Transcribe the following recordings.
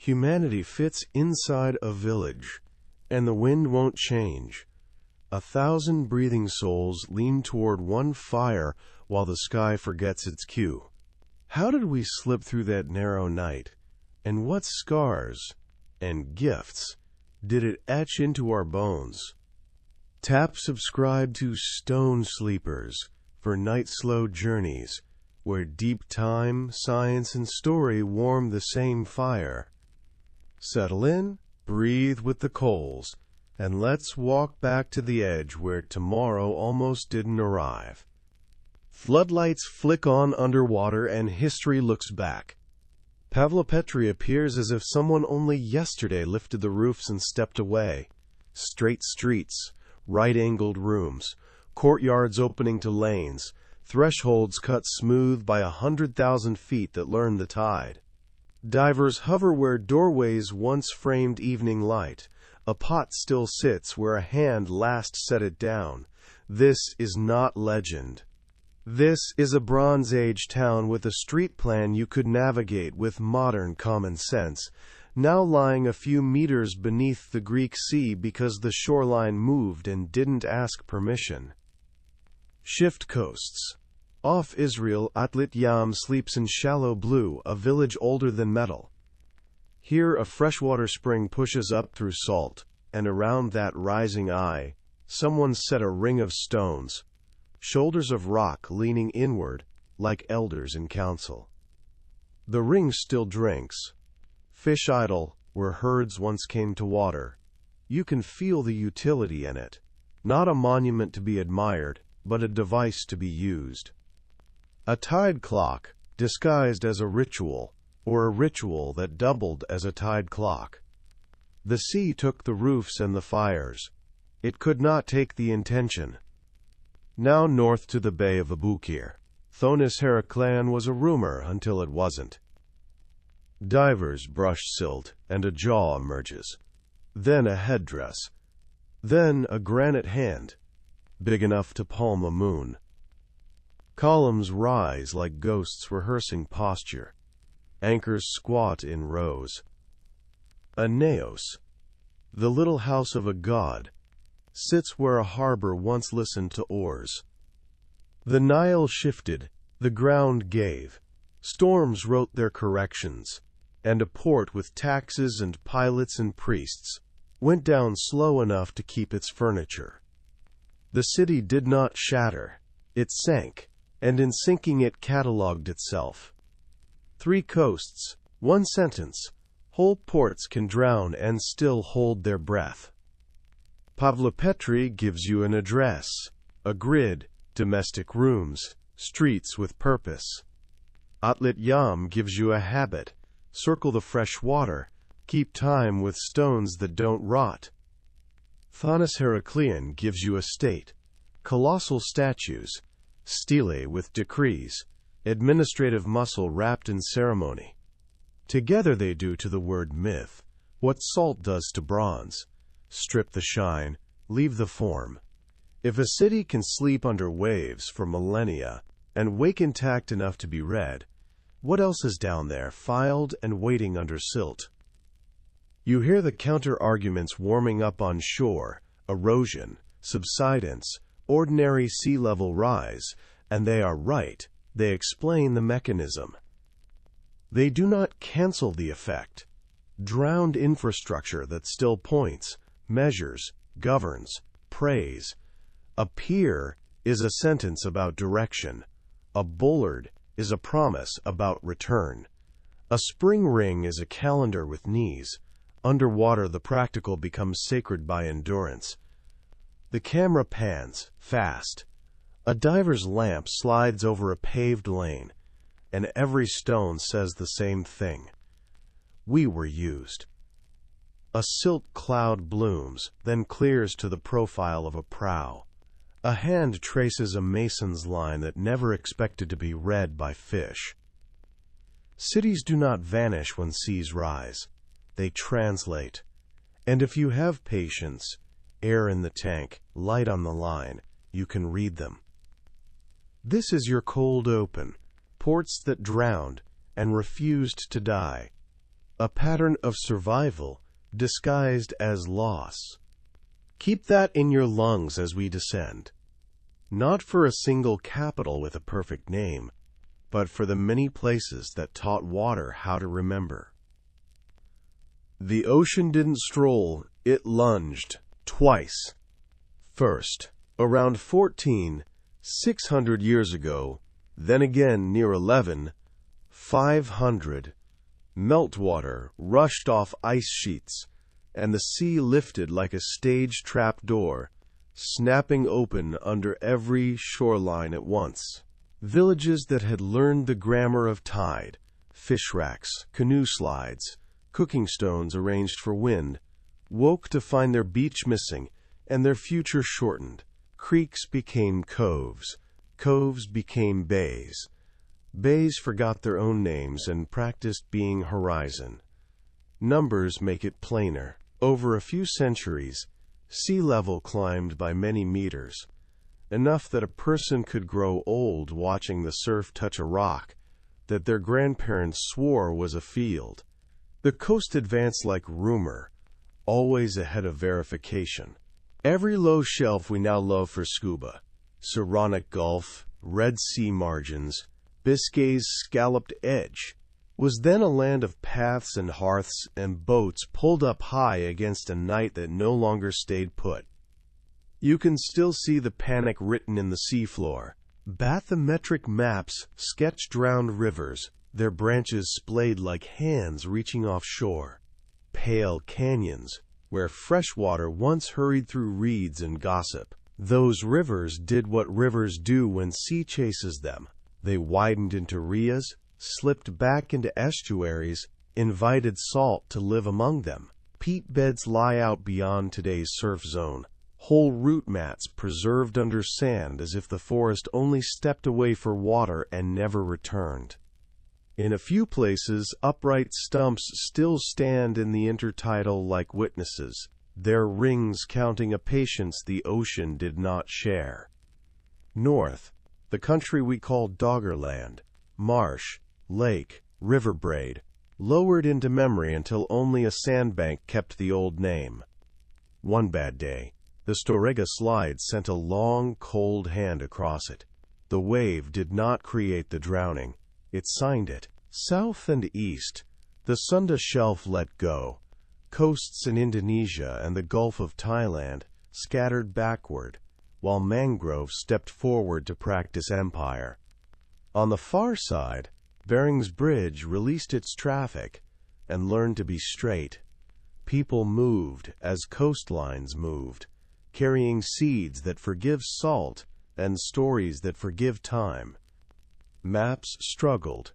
Humanity fits inside a village, and the wind won't change. 1,000 breathing souls lean toward one fire while the sky forgets its cue. How did we slip through that narrow night? And what scars and gifts did it etch into our bones? Tap subscribe to Stone Sleepers for night slow journeys, where deep time, science, and story warm the same fire. Settle in, breathe with the coals, and let's walk back to the edge where tomorrow almost didn't arrive. Floodlights flick on underwater and history looks back. Pavlopetri appears as if someone only yesterday lifted the roofs and stepped away. Straight streets, right-angled rooms, courtyards opening to lanes, thresholds cut smooth by 100,000 feet that learn the tide. Divers hover where doorways once framed evening light. A pot still sits where a hand last set it down. This is not legend. This is a Bronze Age town with a street plan you could navigate with modern common sense, now lying a few meters beneath the Greek Sea because the shoreline moved and didn't ask permission. Shift coasts. Off Israel, Atlit Yam sleeps in shallow blue, a village older than metal. Here a freshwater spring pushes up through salt, and around that rising eye, someone set a ring of stones, shoulders of rock leaning inward, like elders in council. The ring still drinks. Fish idle, where herds once came to water. You can feel the utility in it. Not a monument to be admired, but a device to be used. A tide clock, disguised as a ritual, or a ritual that doubled as a tide clock. The sea took the roofs and the fires. It could not take the intention. Now north to the Bay of Abukir. Thonis Heraclean was a rumor until it wasn't. Divers brush silt, and a jaw emerges. Then a headdress. Then a granite hand, big enough to palm a moon. Columns rise like ghosts rehearsing posture. Anchors squat in rows. A naos, the little house of a god, sits where a harbor once listened to oars. The Nile shifted, the ground gave. Storms wrote their corrections, and a port with taxes and pilots and priests went down slow enough to keep its furniture. The city did not shatter, it sank, and in sinking it catalogued itself. 3 coasts, 1 sentence. Whole ports can drown and still hold their breath. Pavlopetri gives you an address, a grid, domestic rooms, streets with purpose. Atlit Yam gives you a habit, circle the fresh water, keep time with stones that don't rot. Thonis Heraclean gives you a state, colossal statues, stelae with decrees, administrative muscle wrapped in ceremony. Together they do to the word myth what salt does to bronze. Strip the shine, leave the form. If a city can sleep under waves for millennia and wake intact enough to be read, what else is down there, filed and waiting under silt? You hear the counter-arguments warming up on shore: erosion, subsidence, ordinary sea level rise, and they are right. They explain the mechanism. They do not cancel the effect. Drowned infrastructure that still points, measures, governs, prays. A pier is a sentence about direction. A bollard is a promise about return. A spring ring is a calendar with knees. Underwater, the practical becomes sacred by endurance. The camera pans, fast. A diver's lamp slides over a paved lane, and every stone says the same thing. We were used. A silt cloud blooms, then clears to the profile of a prow. A hand traces a mason's line that never expected to be read by fish. Cities do not vanish when seas rise. They translate. And if you have patience, air in the tank, light on the line, you can read them. This is your cold open, ports that drowned and refused to die. a pattern of survival disguised as loss. Keep that in your lungs as we descend. Not for a single capital with a perfect name, but for the many places that taught water how to remember. The ocean didn't stroll, it lunged, twice. First, around 14,600 years ago, then again near 11,500, meltwater rushed off ice sheets, and the sea lifted like a stage trap door, snapping open under every shoreline at once. Villages that had learned the grammar of tide, fish racks, canoe slides, cooking stones arranged for wind, woke to find their beach missing and their future shortened. Creeks became coves, coves became bays. Bays forgot their own names and practiced being horizon. Numbers make it plainer. Over a few centuries, sea level climbed by many meters, enough that a person could grow old watching the surf touch a rock that their grandparents swore was a field. The coast advanced like rumor, always ahead of verification. Every low shelf we now love for scuba, Saronic Gulf, Red Sea margins, Biscay's scalloped edge, was then a land of paths and hearths and boats pulled up high against a night that no longer stayed put. You can still see the panic written in the seafloor. Bathymetric maps sketch drowned rivers, their branches splayed like hands reaching offshore. Pale canyons, where fresh water once hurried through reeds and gossip. Those rivers did what rivers do when sea chases them. They widened into rias, slipped back into estuaries, invited salt to live among them. Peat beds lie out beyond today's surf zone. Whole root mats preserved under sand as if the forest only stepped away for water and never returned. In a few places, upright stumps still stand in the intertidal like witnesses, their rings counting a patience the ocean did not share. North, the country we call Doggerland, marsh, lake, river braid, lowered into memory until only a sandbank kept the old name. One bad day, the Storega slide sent a long, cold hand across it. The wave did not create the drowning. It signed it. South and east, the Sunda Shelf let go. Coasts in Indonesia and the Gulf of Thailand scattered backward, while mangrove stepped forward to practice empire. On the far side, Bering's Bridge released its traffic and learned to be straight. People moved as coastlines moved, carrying seeds that forgive salt and stories that forgive time. Maps struggled.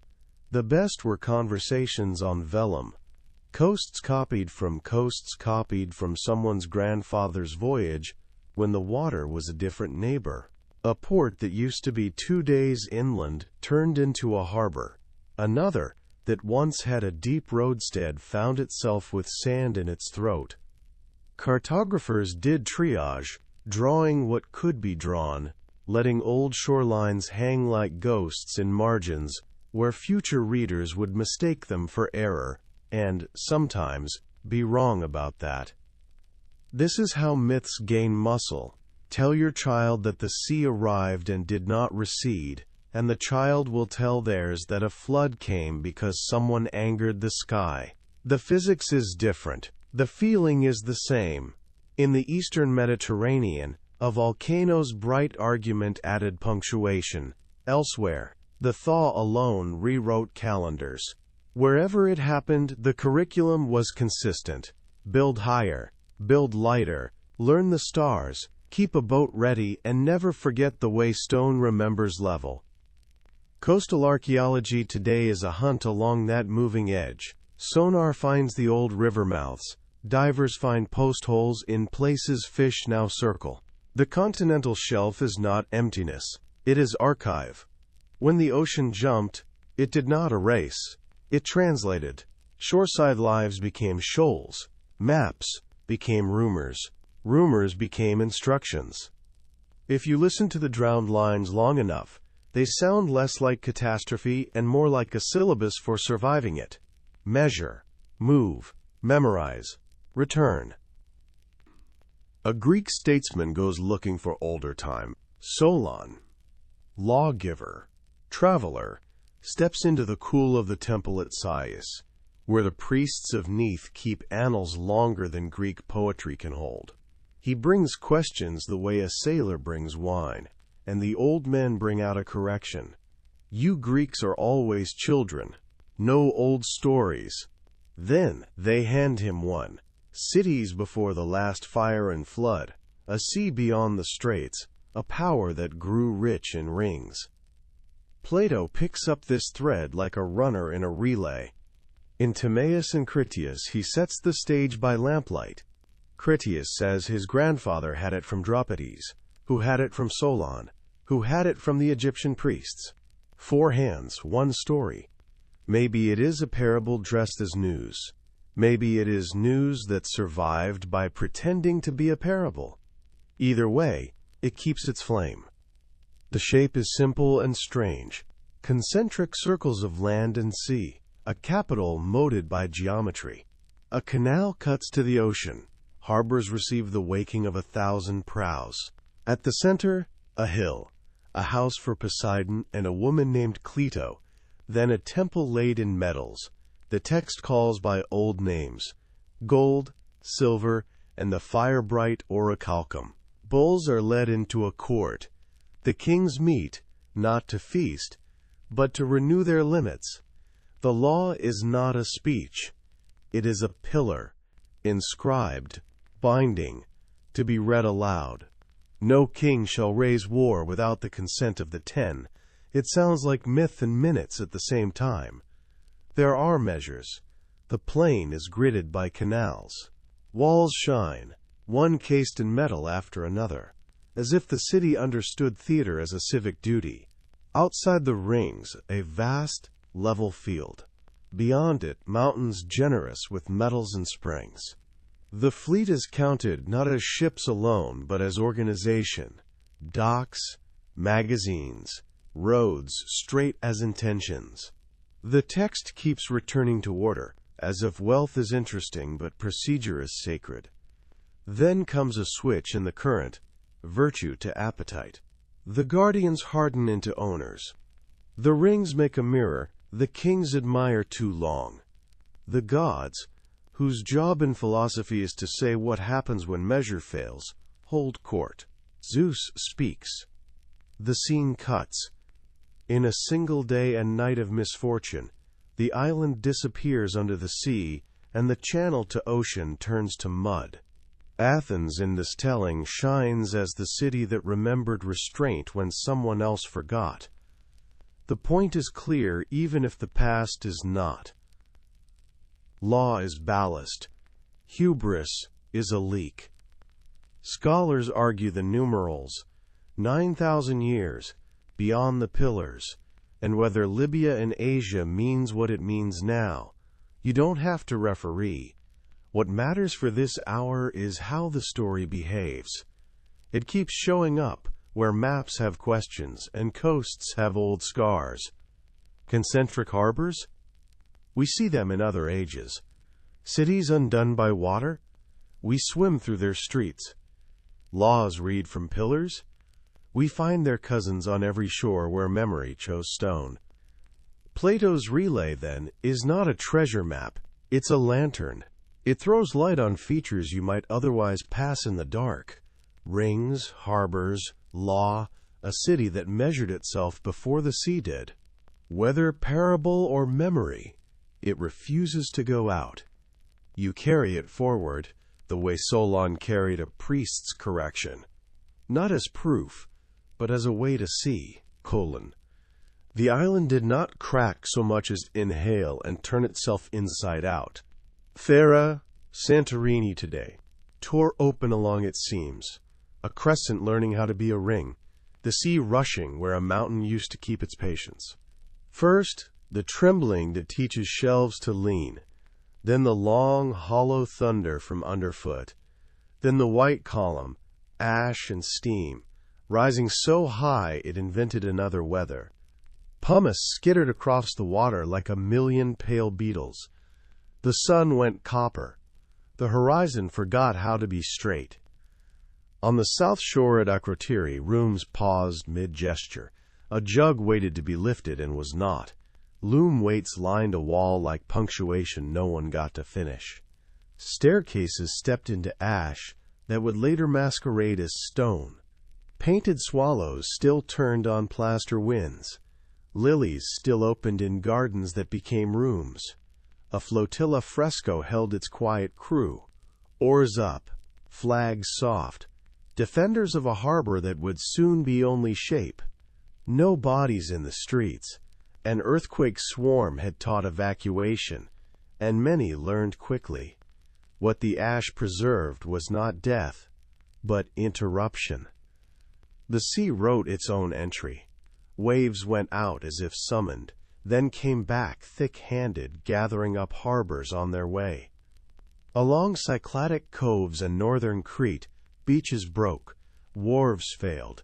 The best were conversations on vellum. Coasts copied from someone's grandfather's voyage when the water was a different neighbor. A port that used to be 2 days inland turned into a harbor. Another that once had a deep roadstead found itself with sand in its throat. Cartographers did triage, drawing what could be drawn, letting old shorelines hang like ghosts in margins where future readers would mistake them for error, and, sometimes, be wrong about that. This is how myths gain muscle. Tell your child that the sea arrived and did not recede, and the child will tell theirs that a flood came because someone angered the sky. The physics is different. The feeling is the same. In the eastern Mediterranean, a volcano's bright argument added punctuation. Elsewhere, the thaw alone rewrote calendars. Wherever it happened, the curriculum was consistent. Build higher, build lighter, learn the stars, keep a boat ready, and never forget the way stone remembers level. Coastal archaeology today is a hunt along that moving edge. Sonar finds the old river mouths. Divers find post holes in places fish now circle. The continental shelf is not emptiness. It is archive. When the ocean jumped, it did not erase. It translated. Shoreside lives became shoals. Maps became rumors. Rumors became instructions. If you listen to the drowned lines long enough, they sound less like catastrophe and more like a syllabus for surviving it. Measure. Move, memorize, return. A Greek statesman goes looking for older time. Solon, lawgiver, traveler, steps into the cool of the temple at Sais, where the priests of Neath keep annals longer than Greek poetry can hold. He brings questions the way a sailor brings wine, and the old men bring out a correction. You Greeks are always children, no old stories. Then they hand him one. Cities before the last fire and flood, a sea beyond the straits, a power that grew rich in rings. Plato picks up this thread like a runner in a relay. In Timaeus and Critias he sets the stage by lamplight. Critias says his grandfather had it from Dropides, who had it from Solon, who had it from the Egyptian priests. 4 hands, 1 story. Maybe it is a parable dressed as news. Maybe it is news that survived by pretending to be a parable. Either way, it keeps its flame. The shape is simple and strange. Concentric circles of land and sea. A capital moated by geometry. A canal cuts to the ocean. Harbors receive the waking of 1,000 prows. At the center, a hill. A house for Poseidon and a woman named Cleito. Then a temple laid in metals. The text calls by old names. Gold, silver, and the fire-bright orichalcum. Bulls are led into a court. The kings meet, not to feast, but to renew their limits. The law is not a speech. It is a pillar, inscribed, binding, to be read aloud. No king shall raise war without the consent of the 10. It sounds like myth and minutes at the same time. There are measures. The plain is gridded by canals. Walls shine, one cased in metal after another, as if the city understood theater as a civic duty. Outside the rings, a vast, level field. Beyond it, mountains generous with metals and springs. The fleet is counted not as ships alone, but as organization. Docks, magazines, roads straight as intentions. The text keeps returning to order, as if wealth is interesting but procedure is sacred. Then comes a switch in the current, virtue to appetite. The guardians harden into owners. The rings make a mirror, the kings admire too long. The gods, whose job in philosophy is to say what happens when measure fails, hold court. Zeus speaks. The scene cuts. In a single day and night of misfortune, the island disappears under the sea, and the channel to ocean turns to mud. Athens in this telling shines as the city that remembered restraint when someone else forgot. The point is clear even if the past is not. Law is ballast. Hubris is a leak. Scholars argue the numerals, 9,000 years, beyond the pillars, and whether Libya in Asia means what it means now. You don't have to referee. What matters for this hour is how the story behaves. It keeps showing up where maps have questions and coasts have old scars. Concentric harbors? We see them in other ages. Cities undone by water? We swim through their streets. Laws read from pillars? We find their cousins on every shore where memory chose stone. Plato's relay, then, is not a treasure map. It's a lantern. It throws light on features you might otherwise pass in the dark. Rings, harbors, law, a city that measured itself before the sea did. Whether parable or memory, it refuses to go out. You carry it forward, the way Solon carried a priest's correction. Not as proof, but as a way to see, : The island did not crack so much as inhale and turn itself inside out. Thera, Santorini today, tore open along its seams, a crescent learning how to be a ring, the sea rushing where a mountain used to keep its patience. First, the trembling that teaches shelves to lean, then the long, hollow thunder from underfoot, then the white column, ash and steam, rising so high it invented another weather. Pumice skittered across the water like a million pale beetles. The sun went copper. The horizon forgot how to be straight. On the south shore at Akrotiri, rooms paused mid-gesture. A jug waited to be lifted and was not. Loom weights lined a wall like punctuation no one got to finish. Staircases stepped into ash that would later masquerade as stone. Painted swallows still turned on plaster winds. Lilies still opened in gardens that became rooms. A flotilla fresco held its quiet crew. Oars up, flags soft. Defenders of a harbor that would soon be only shape. No bodies in the streets. An earthquake swarm had taught evacuation, and many learned quickly. What the ash preserved was not death, but interruption. The sea wrote its own entry. Waves went out as if summoned, then came back thick-handed, gathering up harbors on their way. Along Cycladic coves and northern Crete, beaches broke, wharves failed.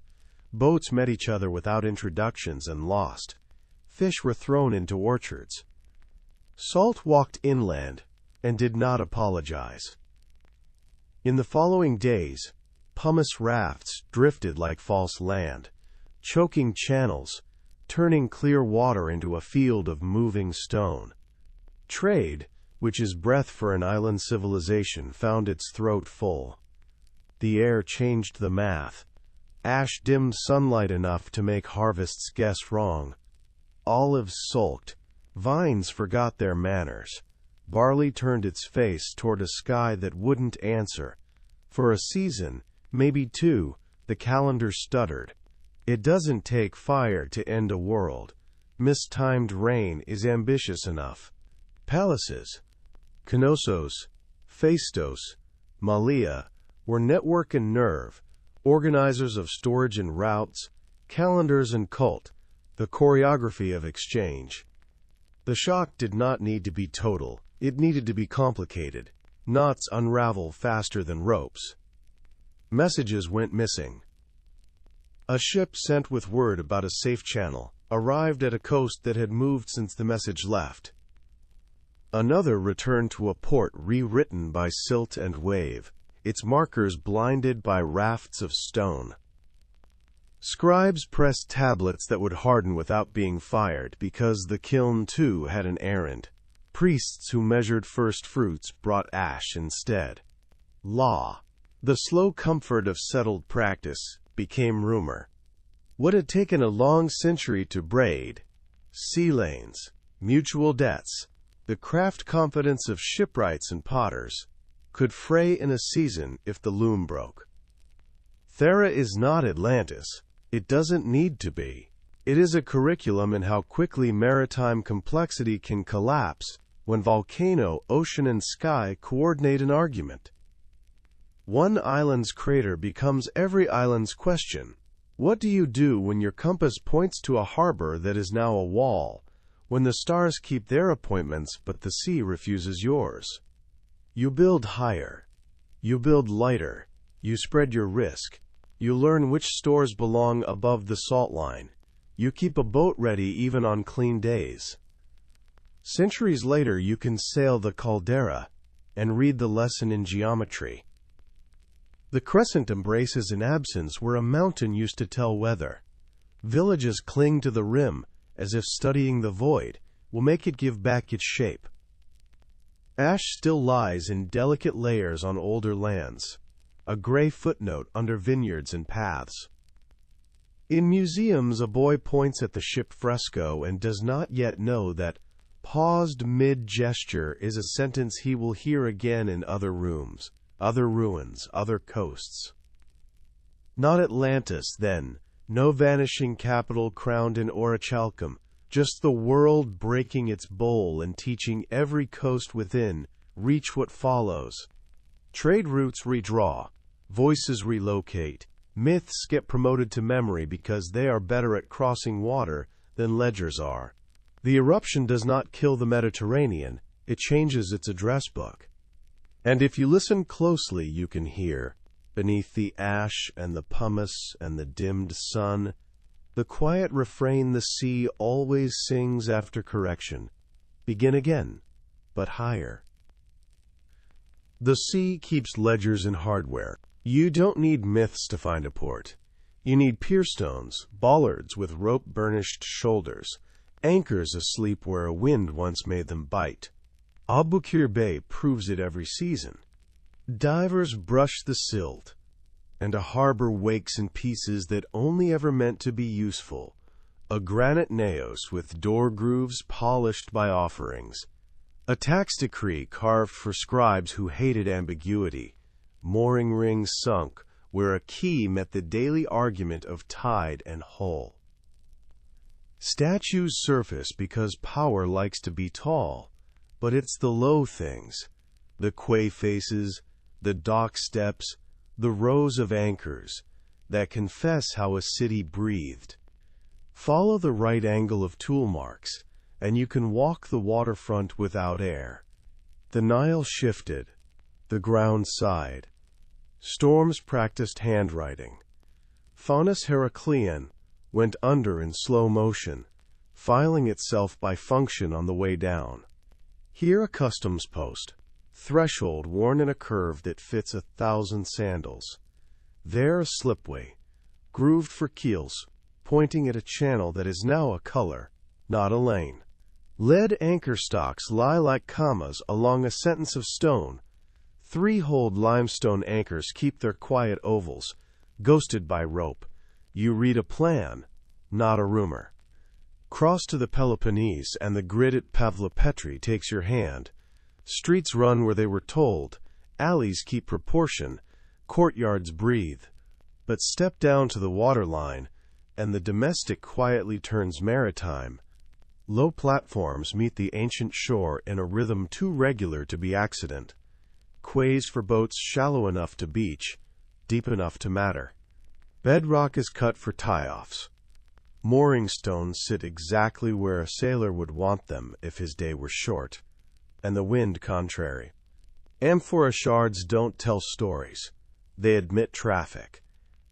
Boats met each other without introductions and lost. Fish were thrown into orchards. Salt walked inland and did not apologize. In the following days, pumice rafts drifted like false land, choking channels, turning clear water into a field of moving stone. Trade, which is breath for an island civilization, found its throat full. The air changed the math. Ash dimmed sunlight enough to make harvests guess wrong. Olives sulked. Vines forgot their manners. Barley turned its face toward a sky that wouldn't answer. For a season, maybe two, the calendar stuttered. It doesn't take fire to end a world. Mistimed rain is ambitious enough. Palaces, Knossos, Phaistos, Malia, were network and nerve, organizers of storage and routes, calendars and cult, the choreography of exchange. The shock did not need to be total, it needed to be complicated. Knots unravel faster than ropes. Messages went missing. A ship sent with word about a safe channel arrived at a coast that had moved since the message left. Another returned to a port rewritten by silt and wave, its markers blinded by rafts of stone. Scribes pressed tablets that would harden without being fired because the kiln too had an errand. Priests who measured first fruits brought ash instead. Law, the slow comfort of settled practice, became rumor. What had taken a long century to braid, sea lanes, mutual debts, the craft confidence of shipwrights and potters, could fray in a season if the loom broke. Thera is not Atlantis. It doesn't need to be. It is a curriculum in how quickly maritime complexity can collapse when volcano, ocean, and sky coordinate an argument. One island's crater becomes every island's question. What do you do when your compass points to a harbor that is now a wall, when the stars keep their appointments but the sea refuses yours? You build higher. You build lighter. You spread your risk. You learn which stores belong above the salt line. You keep a boat ready even on clean days. Centuries later, you can sail the caldera and read the lesson in geometry. The crescent embraces an absence where a mountain used to tell weather. Villages cling to the rim as if studying the void will make it give back its shape. Ash still lies in delicate layers on older lands, a gray footnote under vineyards and paths. In museums, a boy points at the ship fresco and does not yet know that paused mid-gesture is a sentence he will hear again in other rooms, other ruins, other coasts. Not Atlantis, then, no vanishing capital crowned in orichalcum, just the world breaking its bowl and teaching every coast within, reach what follows. Trade routes redraw, voices relocate, myths get promoted to memory because they are better at crossing water than ledgers are. The eruption does not kill the Mediterranean, it changes its address book. And if you listen closely, you can hear, beneath the ash and the pumice and the dimmed sun, the quiet refrain the sea always sings after correction. Begin again, but higher. The sea keeps ledgers and hardware. You don't need myths to find a port. You need pier stones, bollards with rope-burnished shoulders, anchors asleep where a wind once made them bite. Aboukir Bay proves it every season. Divers brush the silt, and a harbor wakes in pieces that only ever meant to be useful. A granite naos with door grooves polished by offerings. A tax decree carved for scribes who hated ambiguity. Mooring rings sunk where a key met the daily argument of tide and hull. Statues surface because power likes to be tall, but it's the low things, the quay faces, the dock steps, the rows of anchors, that confess how a city breathed. Follow the right angle of tool marks, and you can walk the waterfront without air. The Nile shifted, the ground sighed. Storms practiced handwriting. Faunus Heraclean went under in slow motion, filing itself by function on the way down. Here a customs post, threshold worn in a curve that fits 1,000 sandals. There a slipway, grooved for keels, pointing at a channel that is now a color, not a lane. Lead anchor stocks lie like commas along a sentence of stone. 3-holed limestone anchors keep their quiet ovals, ghosted by rope. You read a plan, not a rumor. Cross to the Peloponnese and the grid at Pavlopetri takes your hand. Streets run where they were told, alleys keep proportion, courtyards breathe. But step down to the waterline, and the domestic quietly turns maritime. Low platforms meet the ancient shore in a rhythm too regular to be accident. Quays for boats shallow enough to beach, deep enough to matter. Bedrock is cut for tie-offs. Mooring stones sit exactly where a sailor would want them if his day were short, and the wind contrary. Amphora shards don't tell stories. They admit traffic.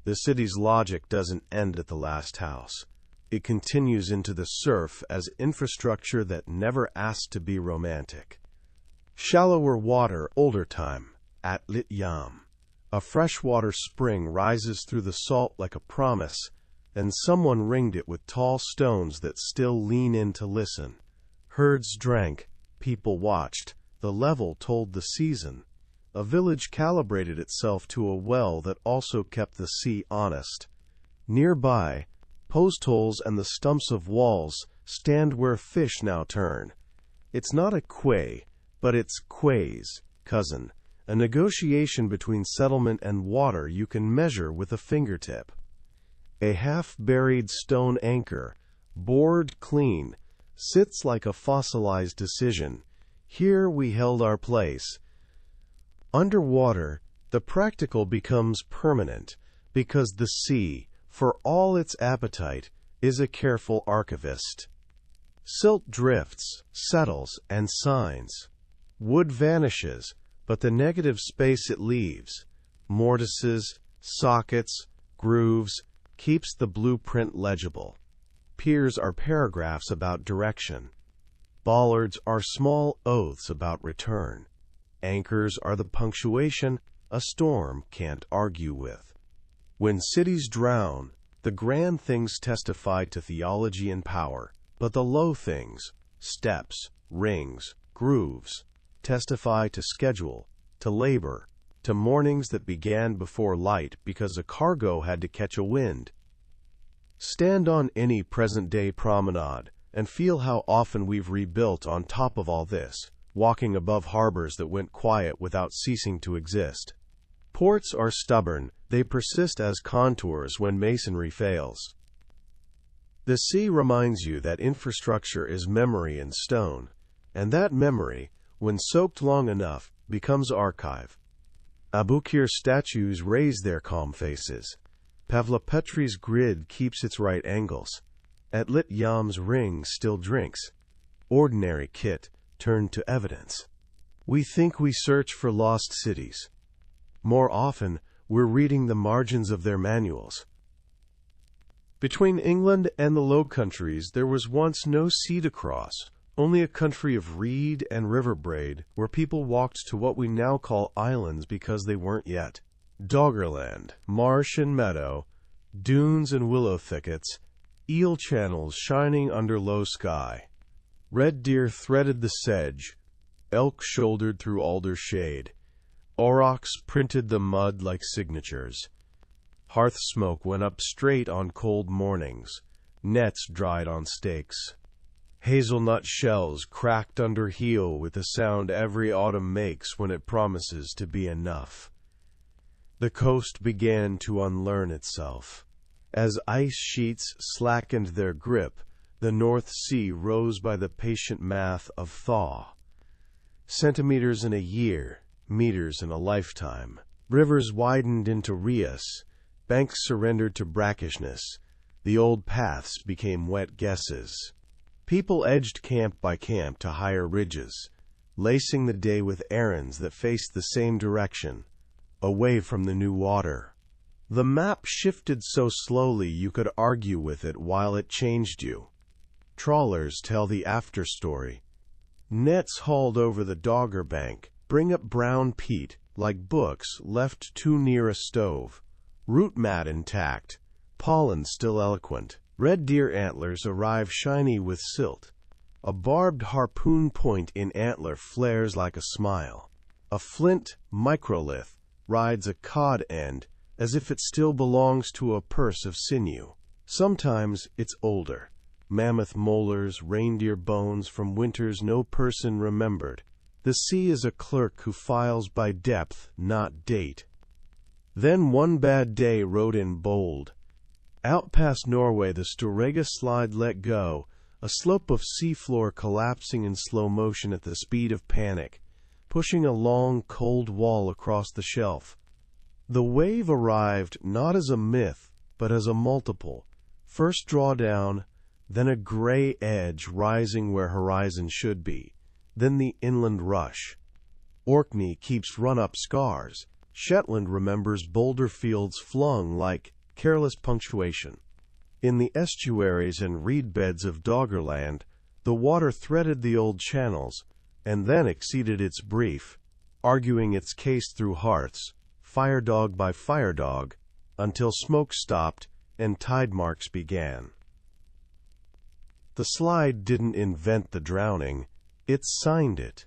The city's logic doesn't end at the last house. It continues into the surf as infrastructure that never asked to be romantic. Shallower water, older time, at Lit Yam. A freshwater spring rises through the salt like a promise, and someone ringed it with tall stones that still lean in to listen. Herds drank, people watched, the level told the season. A village calibrated itself to a well that also kept the sea honest. Nearby, post holes and the stumps of walls stand where fish now turn. It's not a quay, but it's quays, cousin, a negotiation between settlement and water you can measure with a fingertip. A half-buried stone anchor, bored clean, sits like a fossilized decision. Here we held our place. Underwater, the practical becomes permanent, because the sea, for all its appetite, is a careful archivist. Silt drifts, settles, and signs. Wood vanishes, but the negative space it leaves, mortises, sockets, grooves, keeps the blueprint legible. Piers are paragraphs about direction. Bollards are small oaths about return. Anchors are the punctuation a storm can't argue with. When cities drown, the grand things testify to theology and power, but the low things, steps, rings, grooves, testify to schedule, to labor, to mornings that began before light because a cargo had to catch a wind. Stand on any present-day promenade and feel how often we've rebuilt on top of all this, walking above harbors that went quiet without ceasing to exist. Ports are stubborn, they persist as contours when masonry fails. The sea reminds you that infrastructure is memory in stone, and that memory, when soaked long enough, becomes archive. Aboukir statues raise their calm faces. Pavlopetri's grid keeps its right angles. At Lit Yam's ring still drinks. Ordinary kit turned to evidence. We think we search for lost cities. More often, we're reading the margins of their manuals. Between England and the Low Countries, there was once no sea to cross, Only a country of reed and river braid, where people walked to what we now call islands because they weren't yet. Doggerland, marsh and meadow, dunes and willow thickets, eel channels shining under low sky. Red deer threaded the sedge, elk shouldered through alder shade. Aurochs printed the mud like signatures. Hearth smoke went up straight on cold mornings. Nets dried on stakes. Hazelnut shells cracked under heel with the sound every autumn makes when it promises to be enough. The coast began to unlearn itself. As ice sheets slackened their grip, the North Sea rose by the patient math of thaw. Centimeters in a year, meters in a lifetime. Rivers widened into rias, banks surrendered to brackishness. The old paths became wet guesses. People edged camp by camp to higher ridges, lacing the day with errands that faced the same direction, away from the new water. The map shifted so slowly you could argue with it while it changed you. Trawlers tell the after story. Nets hauled over the Dogger Bank bring up brown peat like books left too near a stove, root mat intact, pollen still eloquent. Red deer antlers arrive shiny with silt. A barbed harpoon point in antler flares like a smile. A flint microlith rides a cod end as if it still belongs to a purse of sinew. Sometimes it's older. Mammoth molars, reindeer bones from winters no person remembered. The sea is a clerk who files by depth, not date. Then one bad day wrote in bold. Out past Norway the Storega slide let go, a slope of seafloor collapsing in slow motion at the speed of panic, pushing a long, cold wall across the shelf. The wave arrived not as a myth, but as a multiple. First drawdown, then a gray edge rising where horizon should be, then the inland rush. Orkney keeps run-up scars. Shetland remembers boulder fields flung like careless punctuation. In the estuaries and reed beds of Doggerland, the water threaded the old channels, and then exceeded its brief, arguing its case through hearths, firedog by firedog, until smoke stopped and tide marks began. The slide didn't invent the drowning, it signed it.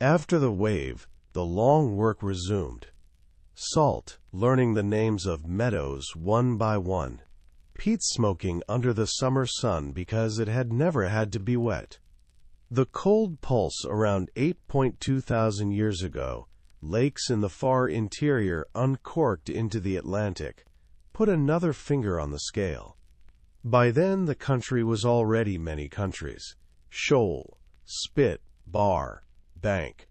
After the wave, the long work resumed. Salt, learning the names of meadows one by one. Peat smoking under the summer sun because it had never had to be wet. The cold pulse around 8.2 thousand years ago, lakes in the far interior uncorked into the Atlantic, put another finger on the scale. By then the country was already many countries. Shoal, spit, bar, bank.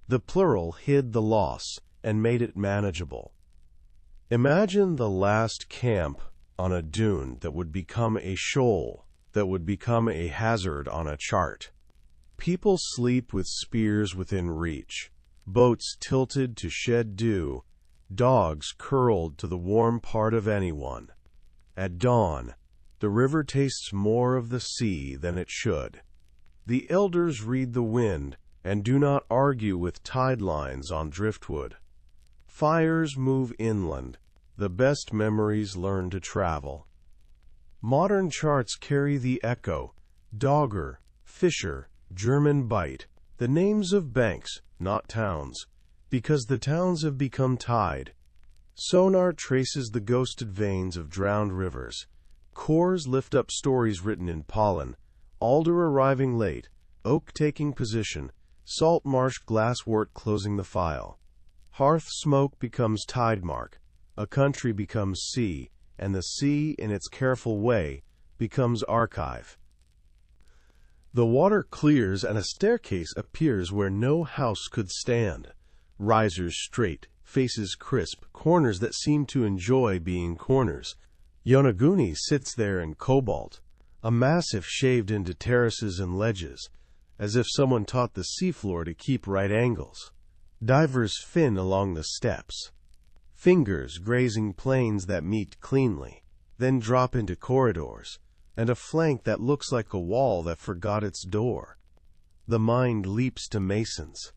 The plural hid the loss and made it manageable. Imagine the last camp on a dune that would become a shoal, that would become a hazard on a chart. People sleep with spears within reach, boats tilted to shed dew, dogs curled to the warm part of anyone. At dawn, the river tastes more of the sea than it should. The elders read the wind and do not argue with tide lines on driftwood. Fires move inland. The best memories learn to travel. Modern charts carry the echo, Dogger, Fisher, German Bight, the names of banks, not towns, because the towns have become tide. Sonar traces the ghosted veins of drowned rivers. Cores lift up stories written in pollen, alder arriving late, oak taking position, salt marsh glasswort closing the file. Hearth smoke becomes tide mark, a country becomes sea, and the sea, in its careful way, becomes archive. The water clears and a staircase appears where no house could stand. Risers straight, faces crisp, corners that seem to enjoy being corners. Yonaguni sits there in cobalt, a massif shaved into terraces and ledges, as if someone taught the seafloor to keep right angles. Divers fin along the steps, fingers grazing planes that meet cleanly, then drop into corridors, and a flank that looks like a wall that forgot its door. The mind leaps to masons.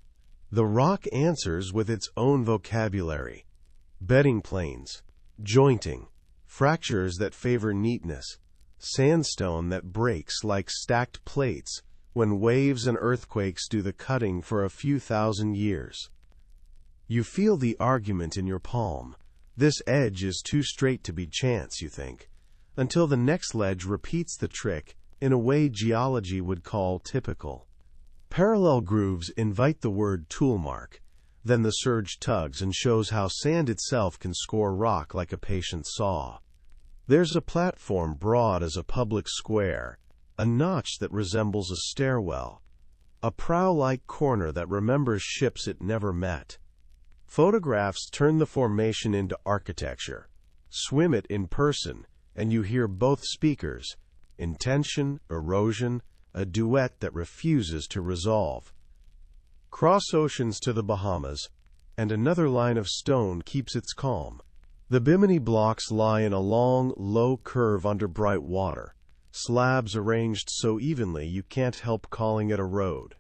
The rock answers with its own vocabulary. Bedding planes, jointing, fractures that favor neatness, sandstone that breaks like stacked plates when waves and earthquakes do the cutting for a few thousand years. You feel the argument in your palm. This edge is too straight to be chance, you think, until the next ledge repeats the trick in a way geology would call typical. Parallel grooves invite the word tool mark. Then the surge tugs and shows how sand itself can score rock like a patient saw. There's a platform broad as a public square, a notch that resembles a stairwell, a prow-like corner that remembers ships it never met. Photographs turn the formation into architecture. Swim it in person, and you hear both speakers, intention, erosion, a duet that refuses to resolve. Cross oceans to the Bahamas, and another line of stone keeps its calm. The Bimini blocks lie in a long, low curve under bright water, slabs arranged so evenly you can't help calling it a road.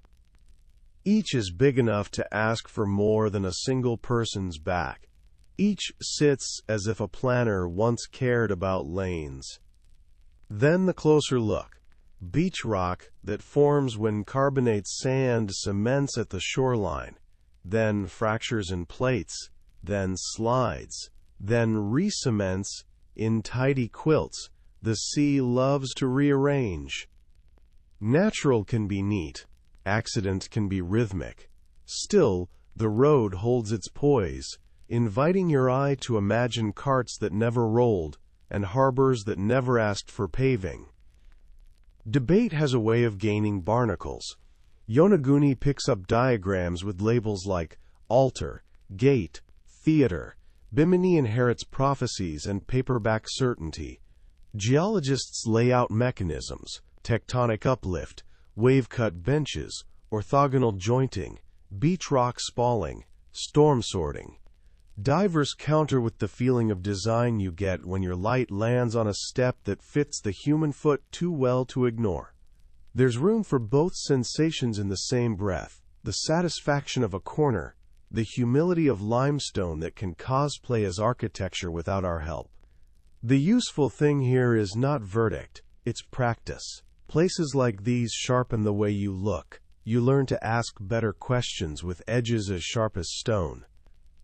Each is big enough to ask for more than a single person's back. Each sits as if a planner once cared about lanes. Then the closer look. Beach rock that forms when carbonate sand cements at the shoreline, then fractures in plates, then slides, then re-cements in tidy quilts the sea loves to rearrange. Natural can be neat, accident can be rhythmic. Still, the road holds its poise, inviting your eye to imagine carts that never rolled and harbors that never asked for paving. Debate has a way of gaining barnacles. Yonaguni picks up diagrams with labels like altar, gate, theater. Bimini inherits prophecies and paperback certainty. Geologists lay out mechanisms, tectonic uplift, wave-cut benches, orthogonal jointing, beach rock spalling, storm sorting. Divers counter with the feeling of design you get when your light lands on a step that fits the human foot too well to ignore. There's room for both sensations in the same breath, the satisfaction of a corner, the humility of limestone that can cosplay as architecture without our help. The useful thing here is not verdict, it's practice. Places like these sharpen the way you look. You learn to ask better questions with edges as sharp as stone.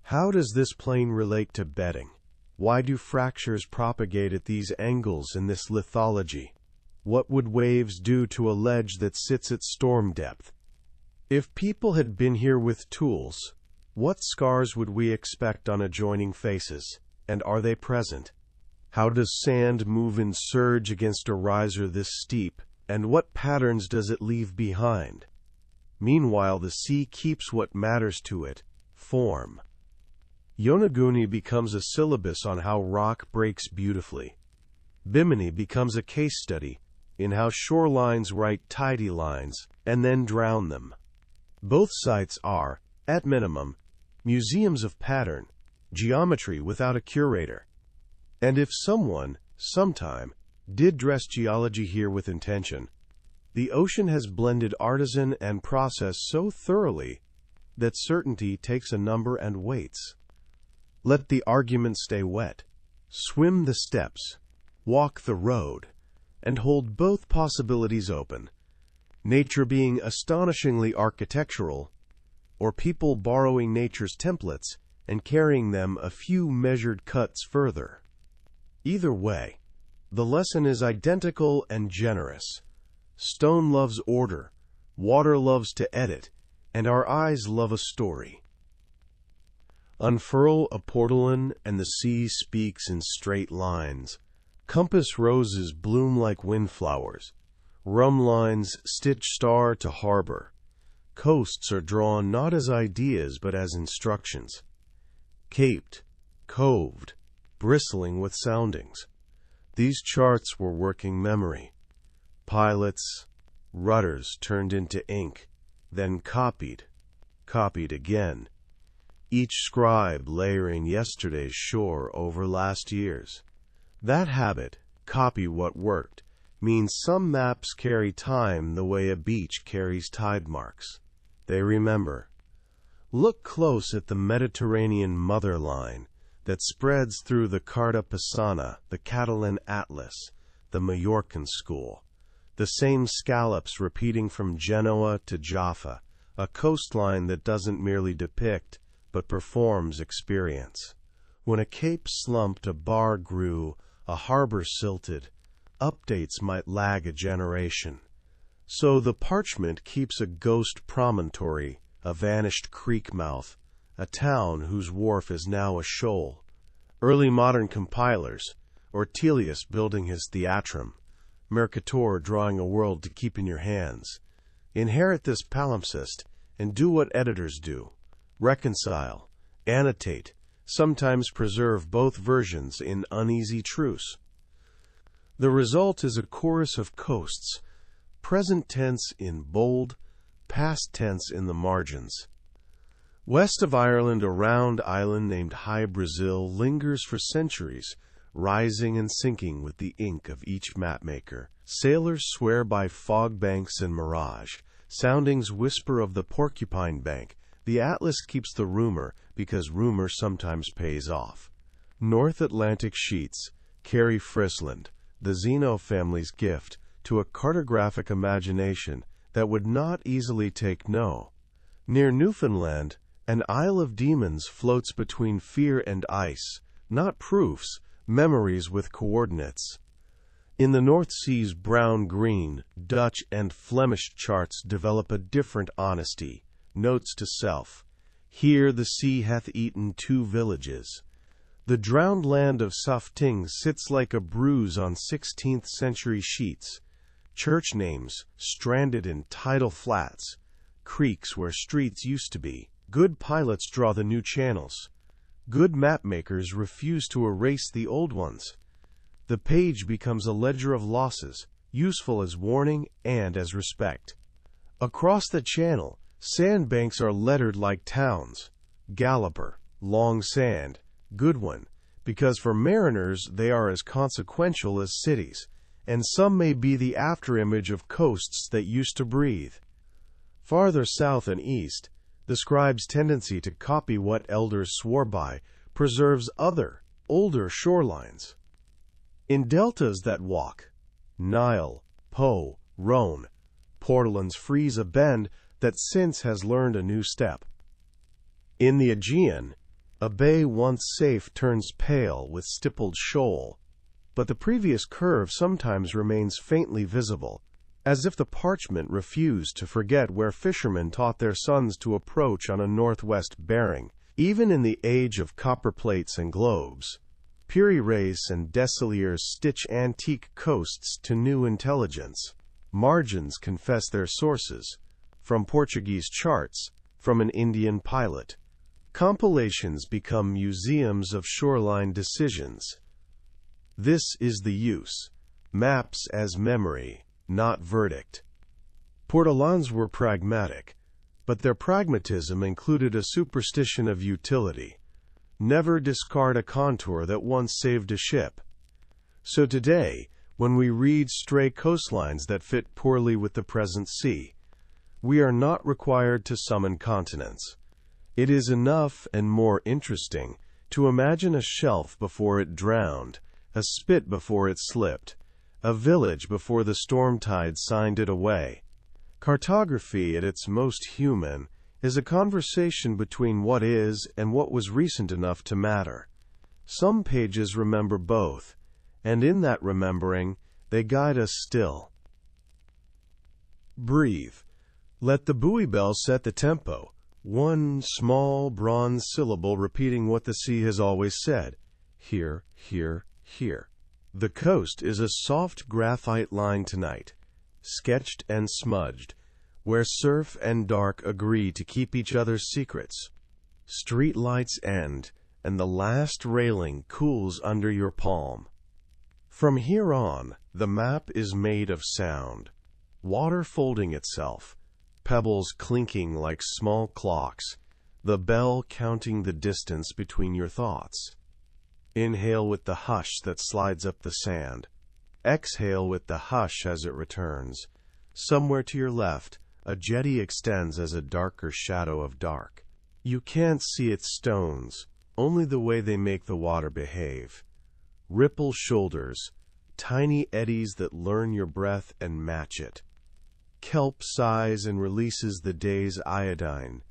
How does this plane relate to bedding? Why do fractures propagate at these angles in this lithology? What would waves do to a ledge that sits at storm depth? If people had been here with tools, what scars would we expect on adjoining faces? And are they present? How does sand move in surge against a riser this steep, and what patterns does it leave behind? Meanwhile, the sea keeps what matters to it, form. Yonaguni becomes a syllabus on how rock breaks beautifully. Bimini becomes a case study in how shorelines write tidy lines and then drown them. Both sites are, at minimum, museums of pattern, geometry without a curator. And if someone, sometime, did dress geology here with intention, the ocean has blended artisan and process so thoroughly that certainty takes a number and waits. Let the argument stay wet. Swim the steps, walk the road, and hold both possibilities open. Nature being astonishingly architectural, or people borrowing nature's templates and carrying them a few measured cuts further. Either way, the lesson is identical and generous. Stone loves order, water loves to edit, and our eyes love a story. Unfurl a portolan, and the sea speaks in straight lines. Compass roses bloom like windflowers. Rum lines stitch star to harbor. Coasts are drawn not as ideas but as instructions. Caped, coved, bristling with soundings. These charts were working memory. Pilots, rudders turned into ink, then copied again. Each scribe layering yesterday's shore over last year's. That habit, copy what worked, means some maps carry time the way a beach carries tide marks. They remember. Look close at the Mediterranean mother line that spreads through the Carta Pisana, the Catalan Atlas, the Majorcan school. The same scallops repeating from Genoa to Jaffa, a coastline that doesn't merely depict, but performs experience. When a cape slumped, a bar grew, a harbor silted, updates might lag a generation. So the parchment keeps a ghost promontory, a vanished creek mouth, a town whose wharf is now a shoal. Early modern compilers, Ortelius building his theatrum, Mercator drawing a world to keep in your hands. Inherit this palimpsest and do what editors do. Reconcile, annotate, sometimes preserve both versions in uneasy truce. The result is a chorus of coasts, present tense in bold, past tense in the margins. West of Ireland, a round island named High Brazil lingers for centuries, rising and sinking with the ink of each mapmaker. Sailors swear by fog banks and mirage. Soundings whisper of the Porcupine Bank. The Atlas keeps the rumor because rumor sometimes pays off. North Atlantic sheets carry Friesland, the Zeno family's gift, to a cartographic imagination that would not easily take no. Near Newfoundland, an Isle of Demons floats between fear and ice, not proofs, memories with coordinates. In the North Sea's brown-green, Dutch and Flemish charts develop a different honesty, notes to self. Here the sea hath eaten 2 villages. The drowned land of Safting sits like a bruise on 16th-century sheets. Church names stranded in tidal flats, creeks where streets used to be. Good pilots draw the new channels. Good mapmakers refuse to erase the old ones. The page becomes a ledger of losses, useful as warning and as respect. Across the channel, sandbanks are lettered like towns. Galloper, Long Sand, Goodwin, because for mariners they are as consequential as cities, and some may be the afterimage of coasts that used to breathe. Farther south and east, the scribe's tendency to copy what elders swore by preserves other, older shorelines. In deltas that walk, Nile, Po, Rhone, portlands freeze a bend that since has learned a new step. In the Aegean, a bay once safe turns pale with stippled shoal, but the previous curve sometimes remains faintly visible, as if the parchment refused to forget where fishermen taught their sons to approach on a northwest bearing. Even in the age of copper plates and globes, Piri-Reis and Desilliers stitch antique coasts to new intelligence. Margins confess their sources, from Portuguese charts, from an Indian pilot. Compilations become museums of shoreline decisions. This is the use. Maps as memory, not verdict. Portolans were pragmatic, but their pragmatism included a superstition of utility. Never discard a contour that once saved a ship. So today, when we read stray coastlines that fit poorly with the present sea, we are not required to summon continents. It is enough and more interesting to imagine a shelf before it drowned, a spit before it slipped, a village before the storm tide signed it away. Cartography at its most human is a conversation between what is and what was recent enough to matter. Some pages remember both, and in that remembering, they guide us still. Breathe. Let the buoy bell set the tempo, one small bronze syllable repeating what the sea has always said. Here, here, here. The coast is a soft graphite line tonight, sketched and smudged, where surf and dark agree to keep each other's secrets. Street lights end, and the last railing cools under your palm. From here on, the map is made of sound. Water folding itself, pebbles clinking like small clocks, the bell counting the distance between your thoughts. Inhale with the hush that slides up the sand. Exhale with the hush as it returns. Somewhere to your left, a jetty extends as a darker shadow of dark. You can't see its stones, only the way they make the water behave. Ripple shoulders, tiny eddies that learn your breath and match it. Kelp sighs and releases the day's iodine.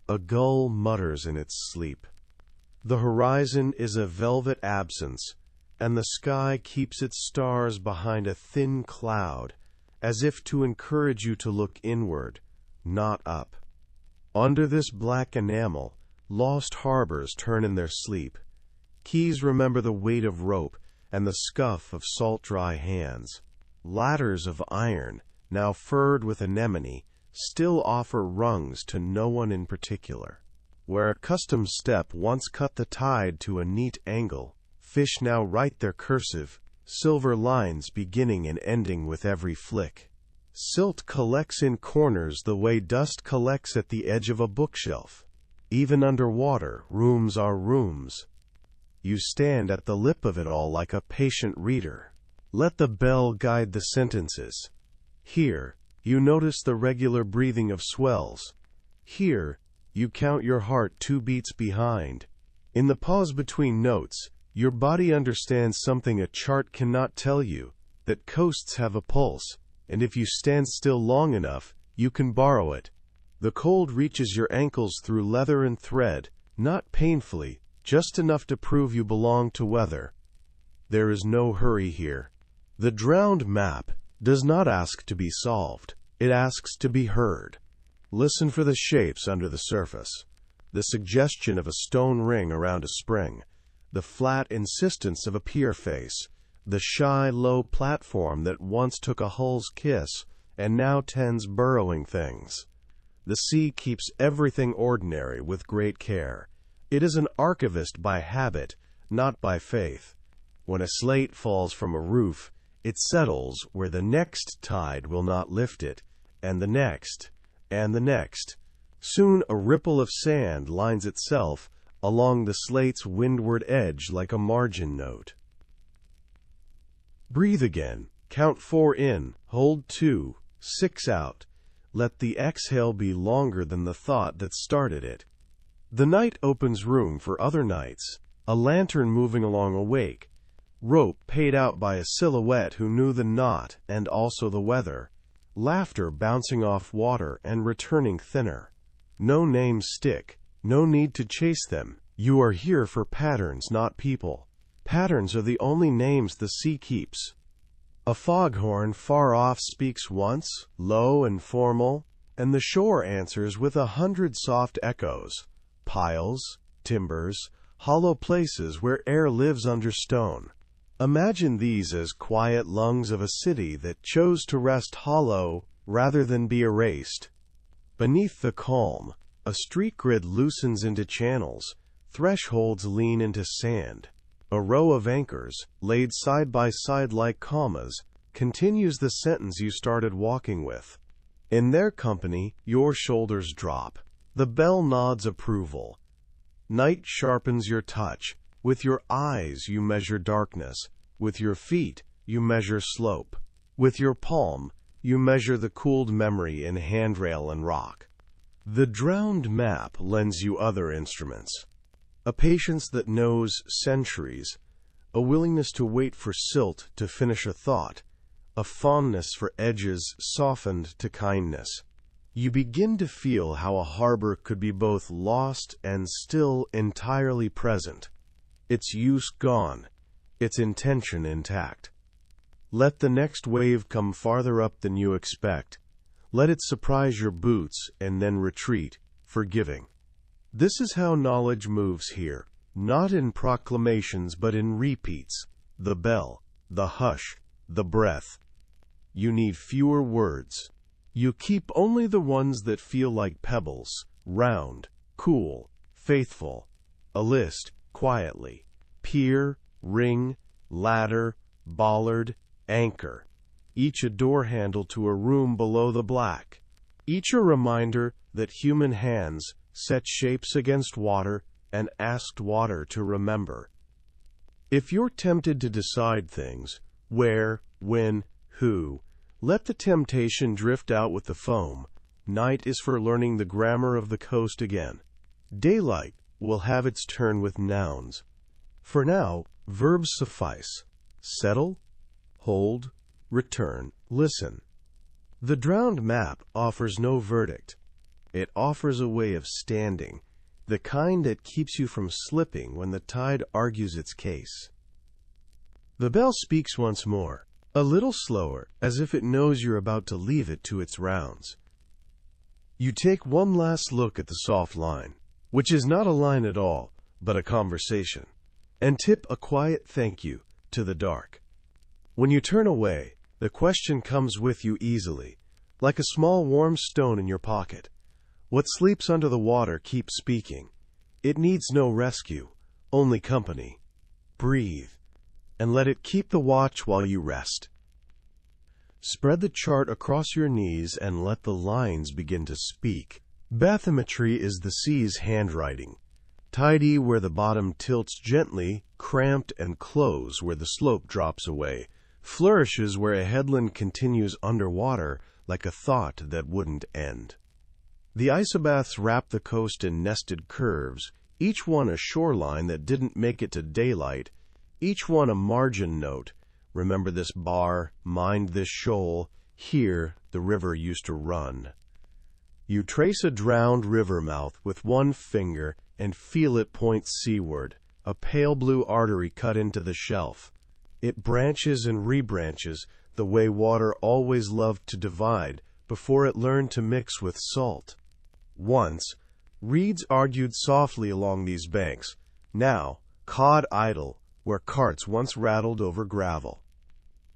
A gull mutters in its sleep. The horizon is a velvet absence, and the sky keeps its stars behind a thin cloud, as if to encourage you to look inward, not up. Under this black enamel, lost harbors turn in their sleep. Quays remember the weight of rope and the scuff of salt-dry hands. Ladders of iron, now furred with anemone, still offer rungs to no one in particular. Where a custom step once cut the tide to a neat angle, fish now write their cursive, silver lines beginning and ending with every flick. Silt collects in corners the way dust collects at the edge of a bookshelf. Even underwater, rooms are rooms. You stand at the lip of it all like a patient reader. Let the bell guide the sentences. Here, you notice the regular breathing of swells. Here, you count your heart 2 beats behind. In the pause between notes, your body understands something a chart cannot tell you, that coasts have a pulse, and if you stand still long enough, you can borrow it. The cold reaches your ankles through leather and thread, not painfully, just enough to prove you belong to weather. There is no hurry here. The drowned map does not ask to be solved. It asks to be heard. Listen for the shapes under the surface. The suggestion of a stone ring around a spring. The flat insistence of a pier face. The shy, low platform that once took a hull's kiss and now tends burrowing things. The sea keeps everything ordinary with great care. It is an archivist by habit, not by faith. When a slate falls from a roof, it settles where the next tide will not lift it, and the next, and the next. Soon a ripple of sand lines itself along the slate's windward edge like a margin note. Breathe again. Count 4 in, hold 2, 6 out. Let the exhale be longer than the thought that started it. The night opens room for other nights. A lantern moving along a wake. Rope paid out by a silhouette who knew the knot and also the weather. Laughter bouncing off water and returning thinner. No names stick. No need to chase them. You are here for patterns, not people. Patterns are the only names the sea keeps. A foghorn far off speaks once, low and formal, and the shore answers with 100 soft echoes. Piles, timbers, hollow places where air lives under stone. Imagine these as quiet lungs of a city that chose to rest hollow rather than be erased. Beneath the calm, a street grid loosens into channels, thresholds lean into sand. A row of anchors, laid side by side like commas, continues the sentence you started walking with. In their company, your shoulders drop. The bell nods approval. Night sharpens your touch. With your eyes you measure darkness. With your feet you measure slope. With your palm you measure the cooled memory in handrail and rock. The drowned map lends you other instruments. A patience that knows centuries. A willingness to wait for silt to finish a thought. A fondness for edges softened to kindness. You begin to feel how a harbor could be both lost and still entirely present. Its use gone, its intention intact. Let the next wave come farther up than you expect. Let it surprise your boots and then retreat, forgiving. This is how knowledge moves here, not in proclamations but in repeats. The bell, the hush, the breath. You need fewer words. You keep only the ones that feel like pebbles, round, cool, faithful. A list, quietly. Pier, ring, ladder, bollard, anchor. Each a door handle to a room below the black. Each a reminder that human hands set shapes against water and asked water to remember. If you're tempted to decide things, Where, when, who. Let the temptation drift out with the foam. Night is for learning the grammar of the coast again. Daylight will have its turn with nouns. For now, verbs suffice. Settle, hold, return, listen. The drowned map offers no verdict. It offers a way of standing, the kind that keeps you from slipping when the tide argues its case. The bell speaks once more, a little slower, as if it knows you're about to leave it to its rounds. You take one last look at the soft line, which is not a line at all, but a conversation, and tip a quiet thank you to the dark. When you turn away, the question comes with you easily, like a small warm stone in your pocket. What sleeps under the water keeps speaking. It needs no rescue, only company. Breathe, and let it keep the watch while you rest. Spread the chart across your knees and let the lines begin to speak. Bathymetry is the sea's handwriting. Tidy where the bottom tilts gently, cramped and close where the slope drops away. Flourishes where a headland continues underwater like a thought that wouldn't end. The isobaths wrap the coast in nested curves, each one a shoreline that didn't make it to daylight, each one a margin note. Remember this bar, mind this shoal, here the river used to run. You trace a drowned river mouth with one finger and feel it point seaward, a pale blue artery cut into the shelf. It branches and rebranches the way water always loved to divide before it learned to mix with salt. Once, reeds argued softly along these banks. Now, cod idle where carts once rattled over gravel.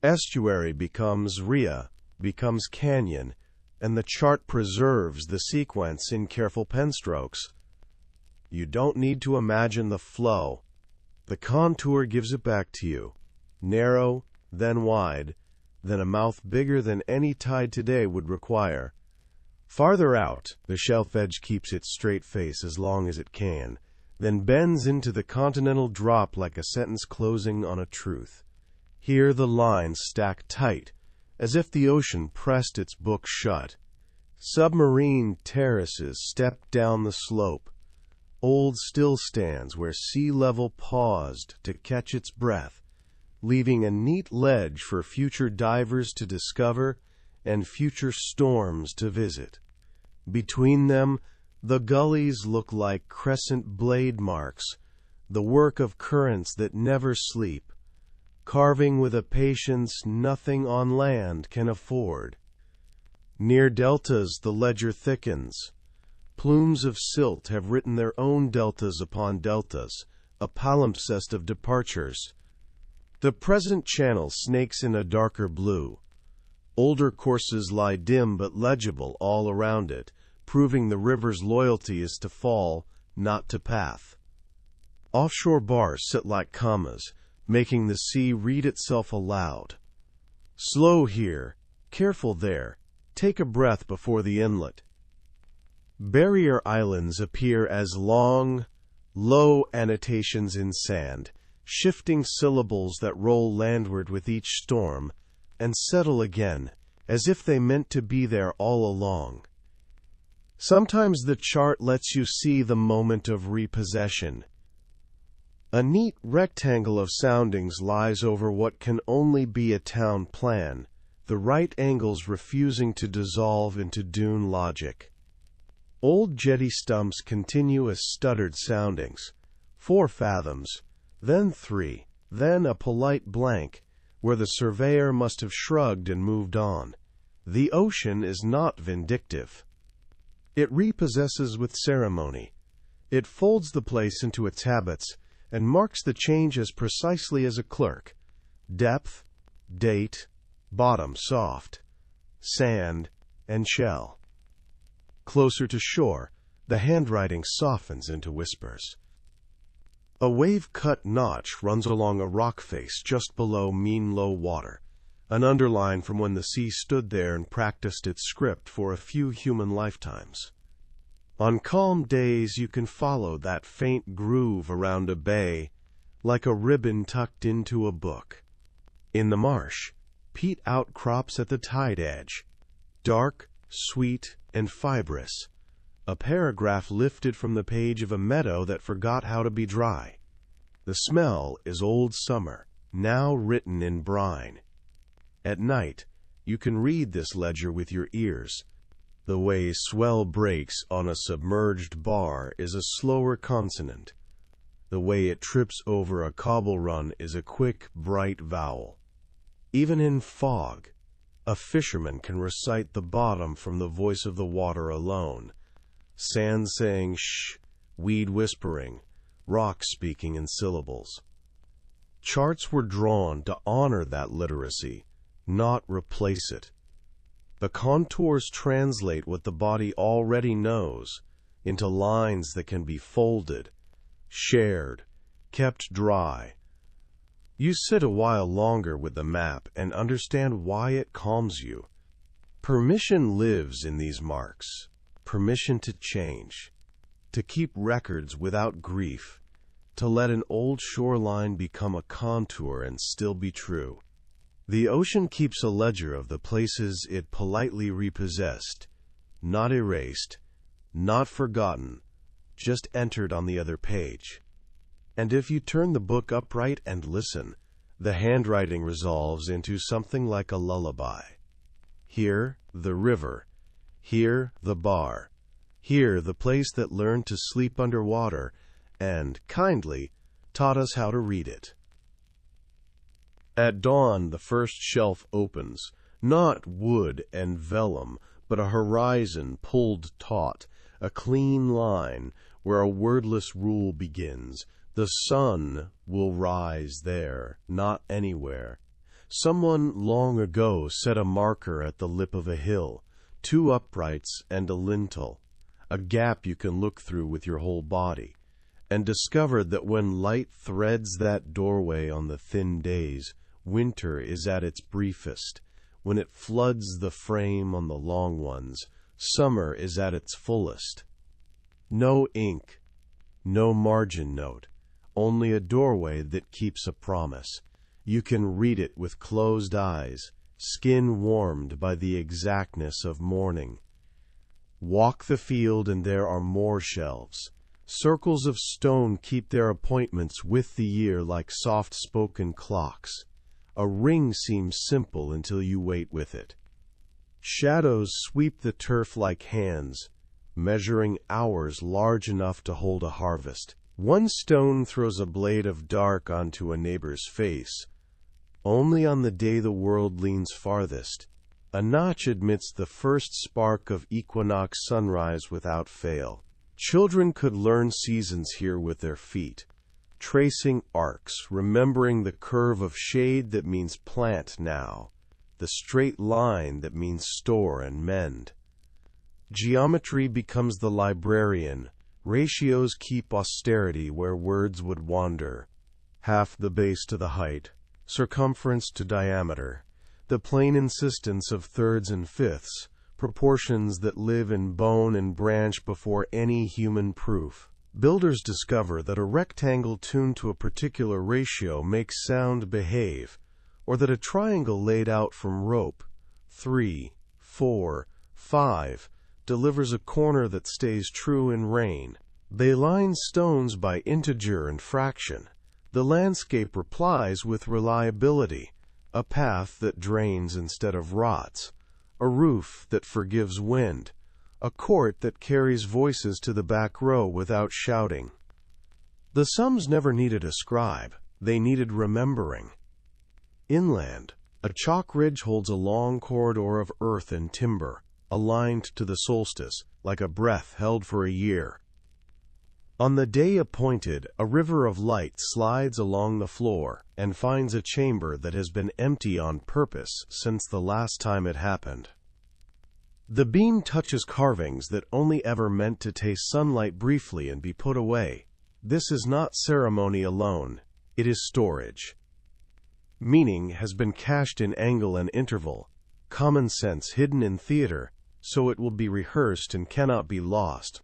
Estuary becomes ria, becomes canyon, and the chart preserves the sequence in careful pen strokes. You don't need to imagine the flow. The contour gives it back to you. Narrow, then wide, then a mouth bigger than any tide today would require. Farther out, the shelf edge keeps its straight face as long as it can, then bends into the continental drop like a sentence closing on a truth. Here the lines stack tight, as if the ocean pressed its book shut. Submarine terraces step down the slope. Old still stands where sea level paused to catch its breath, leaving a neat ledge for future divers to discover and future storms to visit. Between them, the gullies look like crescent blade marks, the work of currents that never sleep, carving with a patience nothing on land can afford. Near deltas the ledger thickens. Plumes of silt have written their own deltas upon deltas, a palimpsest of departures. The present channel snakes in a darker blue. Older courses lie dim but legible all around it, proving the river's loyalty is to fall, not to path. Offshore bars sit like commas, making the sea read itself aloud. Slow here, careful there, take a breath before the inlet. Barrier islands appear as long, low annotations in sand, shifting syllables that roll landward with each storm, and settle again, as if they meant to be there all along. Sometimes the chart lets you see the moment of repossession. A neat rectangle of soundings lies over what can only be a town plan, the right angles refusing to dissolve into dune logic. Old jetty stumps continue as stuttered soundings, 4 fathoms, then 3, then a polite blank, where the surveyor must have shrugged and moved on. The ocean is not vindictive. It repossesses with ceremony. It folds the place into its habits and marks the change as precisely as a clerk. Depth, date, bottom soft, sand, and shell. Closer to shore, the handwriting softens into whispers. A wave-cut notch runs along a rock face just below mean low water, an underline from when the sea stood there and practiced its script for a few human lifetimes. On calm days you can follow that faint groove around a bay, like a ribbon tucked into a book. In the marsh, peat outcrops at the tide edge, dark, sweet, and fibrous, a paragraph lifted from the page of a meadow that forgot how to be dry. The smell is old summer, now written in brine. At night, you can read this ledger with your ears. The way swell breaks on a submerged bar is a slower consonant. The way it trips over a cobble run is a quick, bright vowel. Even in fog, a fisherman can recite the bottom from the voice of the water alone. Sand saying shh, weed whispering, rock speaking in syllables. Charts were drawn to honor that literacy, not replace it. The contours translate what the body already knows into lines that can be folded, shared, kept dry. You sit a while longer with the map and understand why it calms you. Permission lives in these marks, permission to change, to keep records without grief, to let an old shoreline become a contour and still be true. The ocean keeps a ledger of the places it politely repossessed, not erased, not forgotten, just entered on the other page. And if you turn the book upright and listen, the handwriting resolves into something like a lullaby. Here, the river. Here, the bar. Here, the place that learned to sleep underwater and, kindly, taught us how to read it. At dawn, the first shelf opens, not wood and vellum, but a horizon pulled taut, a clean line where a wordless rule begins. The sun will rise there, not anywhere. Someone long ago set a marker at the lip of a hill, 2 uprights and a lintel, a gap you can look through with your whole body, and discovered that when light threads that doorway on the thin days, winter is at its briefest. When it floods the frame on the long ones, summer is at its fullest. No ink, no margin note, only a doorway that keeps a promise. You can read it with closed eyes, skin warmed by the exactness of morning. Walk the field and there are more shelves. Circles of stone keep their appointments with the year like soft-spoken clocks. A ring seems simple until you wait with it. Shadows sweep the turf like hands, measuring hours large enough to hold a harvest. One stone throws a blade of dark onto a neighbor's face. Only on the day the world leans farthest, a notch admits the first spark of equinox sunrise without fail. Children could learn seasons here with their feet, tracing arcs, remembering the curve of shade that means plant now, the straight line that means store and mend. Geometry becomes the librarian. Ratios keep austerity where words would wander. Half the base to the height, circumference to diameter, the plain insistence of thirds and fifths, proportions that live in bone and branch before any human proof. Builders discover that a rectangle tuned to a particular ratio makes sound behave, or that a triangle laid out from rope, 3, 4, 5, delivers a corner that stays true in rain. They line stones by integer and fraction. The landscape replies with reliability, a path that drains instead of rots, a roof that forgives wind, a court that carries voices to the back row without shouting. The sums never needed a scribe, they needed remembering. Inland, a chalk ridge holds a long corridor of earth and timber, aligned to the solstice, like a breath held for a year. On the day appointed, a river of light slides along the floor and finds a chamber that has been empty on purpose since the last time it happened. The beam touches carvings that only ever meant to taste sunlight briefly and be put away. This is not ceremony alone, it is storage. Meaning has been cached in angle and interval, common sense hidden in theater, so it will be rehearsed and cannot be lost.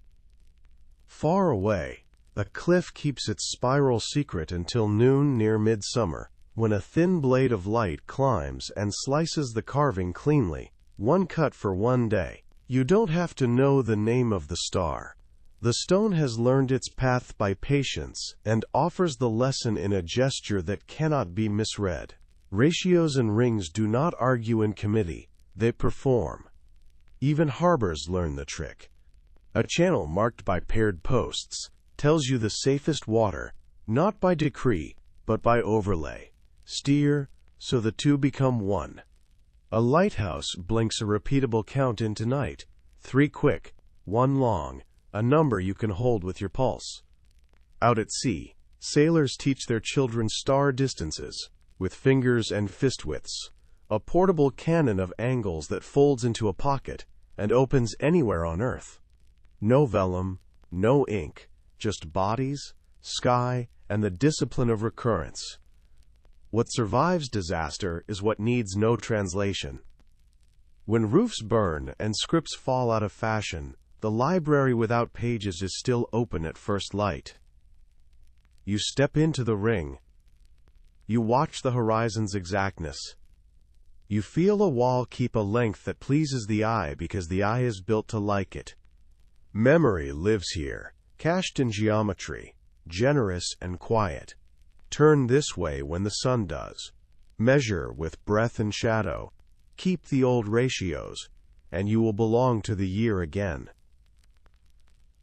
Far away, a cliff keeps its spiral secret until noon near midsummer. when a thin blade of light climbs and slices the carving cleanly, one cut for one day. You don't have to know the name of the star. The stone has learned its path by patience and offers the lesson in a gesture that cannot be misread. Ratios and rings do not argue in committee, they perform. Even harbors learn the trick. A channel marked by paired posts tells you the safest water, not by decree, but by overlay. Steer so the two become one. A lighthouse blinks a repeatable count into night. 3 quick, 1 long, a number you can hold with your pulse. Out at sea, sailors teach their children star distances, with fingers and fist widths, a portable cannon of angles that folds into a pocket and opens anywhere on Earth. No vellum, no ink, just bodies, sky, and the discipline of recurrence. What survives disaster is what needs no translation. When roofs burn and scripts fall out of fashion, the library without pages is still open at first light. You step into the ring. You watch the horizon's exactness. You feel a wall keep a length that pleases the eye because the eye is built to like it. Memory lives here, cached in geometry, generous and quiet. Turn this way when the sun does. Measure with breath and shadow. Keep the old ratios, and you will belong to the year again.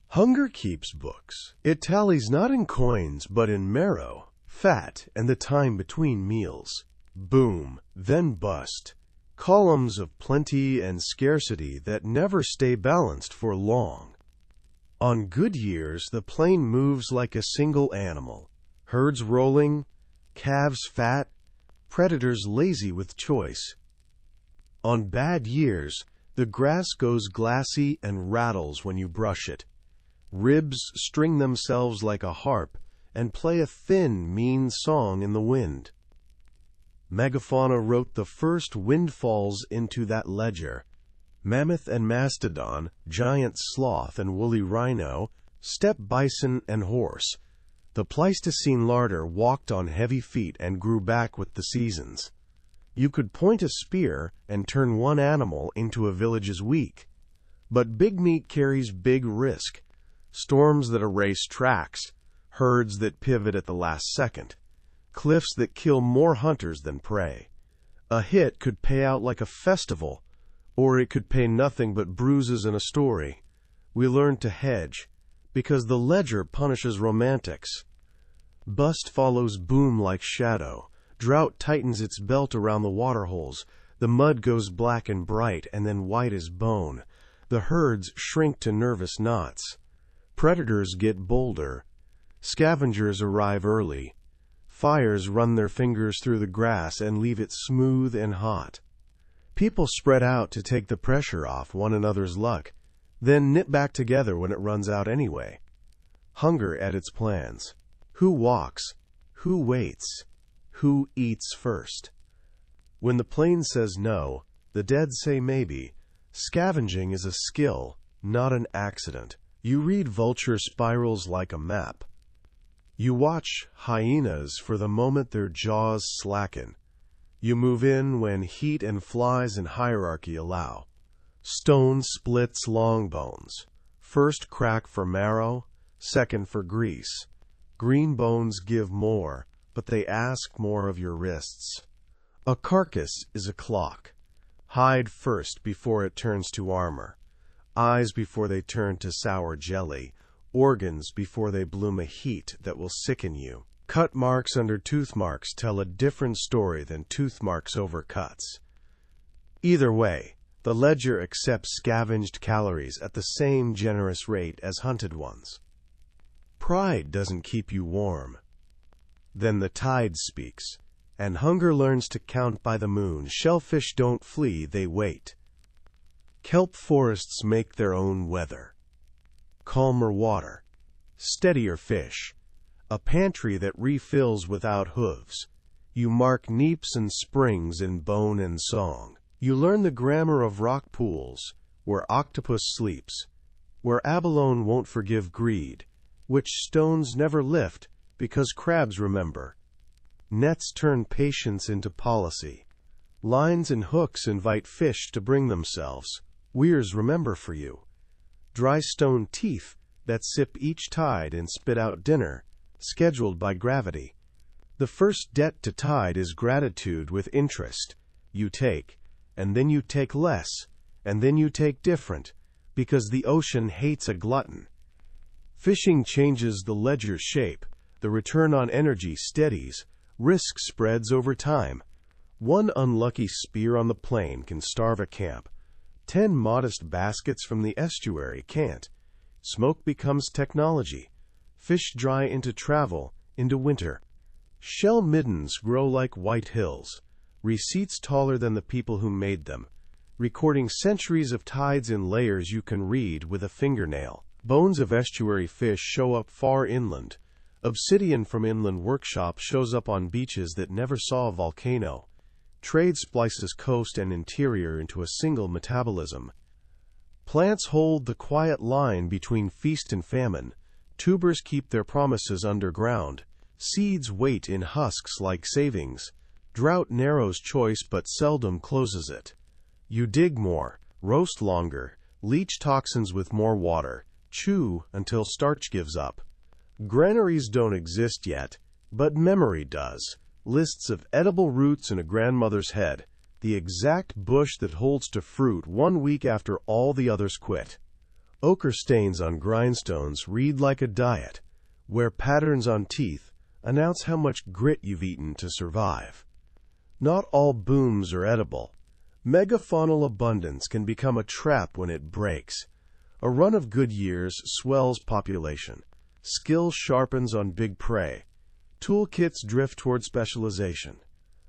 Hunger keeps books. It tallies not in coins, but in marrow, fat, and the time between meals. Boom, then bust. Columns of plenty and scarcity that never stay balanced for long. On good years, the plain moves like a single animal. Herds rolling, calves fat, predators lazy with choice. On bad years, the grass goes glassy and rattles when you brush it. Ribs string themselves like a harp and play a thin, mean song in the wind. Megafauna wrote the first windfalls into that ledger. Mammoth and mastodon, giant sloth and woolly rhino, steppe bison and horse. The Pleistocene larder walked on heavy feet and grew back with the seasons. You could point a spear and turn one animal into a village's week. But big meat carries big risk. Storms that erase tracks, herds that pivot at the last second, cliffs that kill more hunters than prey. A hit could pay out like a festival, or it could pay nothing but bruises and a story. We learned to hedge, because the ledger punishes romantics. Bust follows boom like shadow. Drought tightens its belt around the waterholes. The mud goes black and bright and then white as bone. The herds shrink to nervous knots. Predators get bolder. Scavengers arrive early. Fires run their fingers through the grass and leave it smooth and hot. People spread out to take the pressure off one another's luck, then knit back together when it runs out anyway. Hunger edits plans. Who walks? Who waits? Who eats first? When the plain says no, the dead say maybe. Scavenging is a skill, not an accident. You read vulture spirals like a map. You watch hyenas for the moment their jaws slacken. You move in when heat and flies in hierarchy allow. Stone splits long bones. First crack for marrow, second for grease. Green bones give more, but they ask more of your wrists. A carcass is a clock. Hide first before it turns to armor. Eyes before they turn to sour jelly. Organs before they bloom a heat that will sicken you. Cut marks under tooth marks tell a different story than tooth marks over cuts. Either way, the ledger accepts scavenged calories at the same generous rate as hunted ones. Pride doesn't keep you warm. Then the tide speaks, and hunger learns to count by the moon. Shellfish don't flee, they wait. Kelp forests make their own weather. Calmer water, steadier fish, a pantry that refills without hooves. You mark neeps and springs in bone and song. You learn the grammar of rock pools, where octopus sleeps, where abalone won't forgive greed, which stones never lift because crabs remember. Nets turn patience into policy. Lines and hooks invite fish to bring themselves. Weirs remember for you. Dry stone teeth that sip each tide and spit out dinner, scheduled by gravity. The first debt to tide is gratitude with interest. You take, and then you take less, and then you take different, because the ocean hates a glutton. Fishing changes the ledger shape, the return on energy steadies, risk spreads over time. One unlucky spear on the plain can starve a camp. 10 modest baskets from the estuary can't. Smoke becomes technology. Fish dry into travel, into winter. Shell middens grow like white hills, receipts taller than the people who made them, recording centuries of tides in layers you can read with a fingernail. Bones of estuary fish show up far inland. Obsidian from inland workshops shows up on beaches that never saw a volcano. Trade splices coast and interior into a single metabolism. Plants hold the quiet line between feast and famine. Tubers keep their promises underground. Seeds wait in husks like savings. Drought narrows choice but seldom closes it. You dig more, roast longer, leach toxins with more water, chew until starch gives up. Granaries don't exist yet, but memory does. Lists of edible roots in a grandmother's head, the exact bush that holds to fruit 1 week after all the others quit. Ochre stains on grindstones read like a diet, where patterns on teeth announce how much grit you've eaten to survive. Not all booms are edible. Megafaunal abundance can become a trap when it breaks. A run of good years swells population. Skill sharpens on big prey. Toolkits drift toward specialization.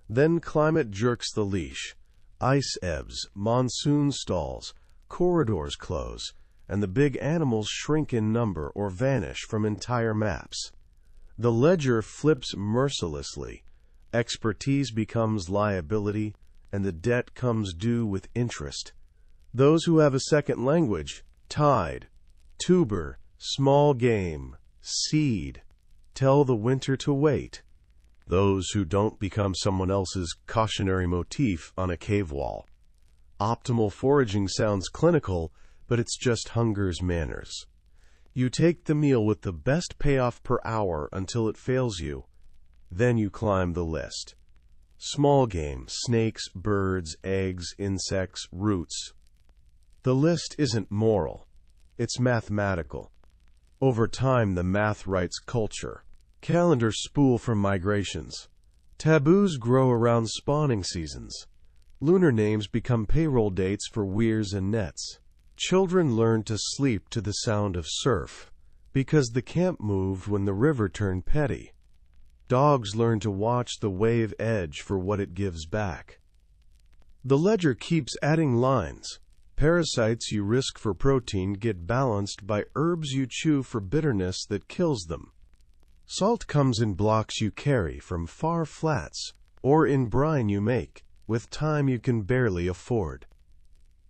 Then climate jerks the leash. Ice ebbs, monsoon stalls, corridors close, and the big animals shrink in number or vanish from entire maps. The ledger flips mercilessly. Expertise becomes liability, and the debt comes due with interest. Those who have a second language, tide, tuber, small game, seed, tell the winter to wait. Those who don't become someone else's cautionary motif on a cave wall. Optimal foraging sounds clinical, but it's just hunger's manners. You take the meal with the best payoff per hour until it fails you. Then you climb the list. Small game, snakes, birds, eggs, insects, roots. The list isn't moral. It's mathematical. Over time, the math writes culture. Calendars spool for migrations. Taboos grow around spawning seasons. Lunar names become payroll dates for weirs and nets. Children learn to sleep to the sound of surf, because the camp moved when the river turned petty. Dogs learn to watch the wave edge for what it gives back. The ledger keeps adding lines. Parasites you risk for protein get balanced by herbs you chew for bitterness that kills them. Salt comes in blocks you carry from far flats, or in brine you make, with time you can barely afford.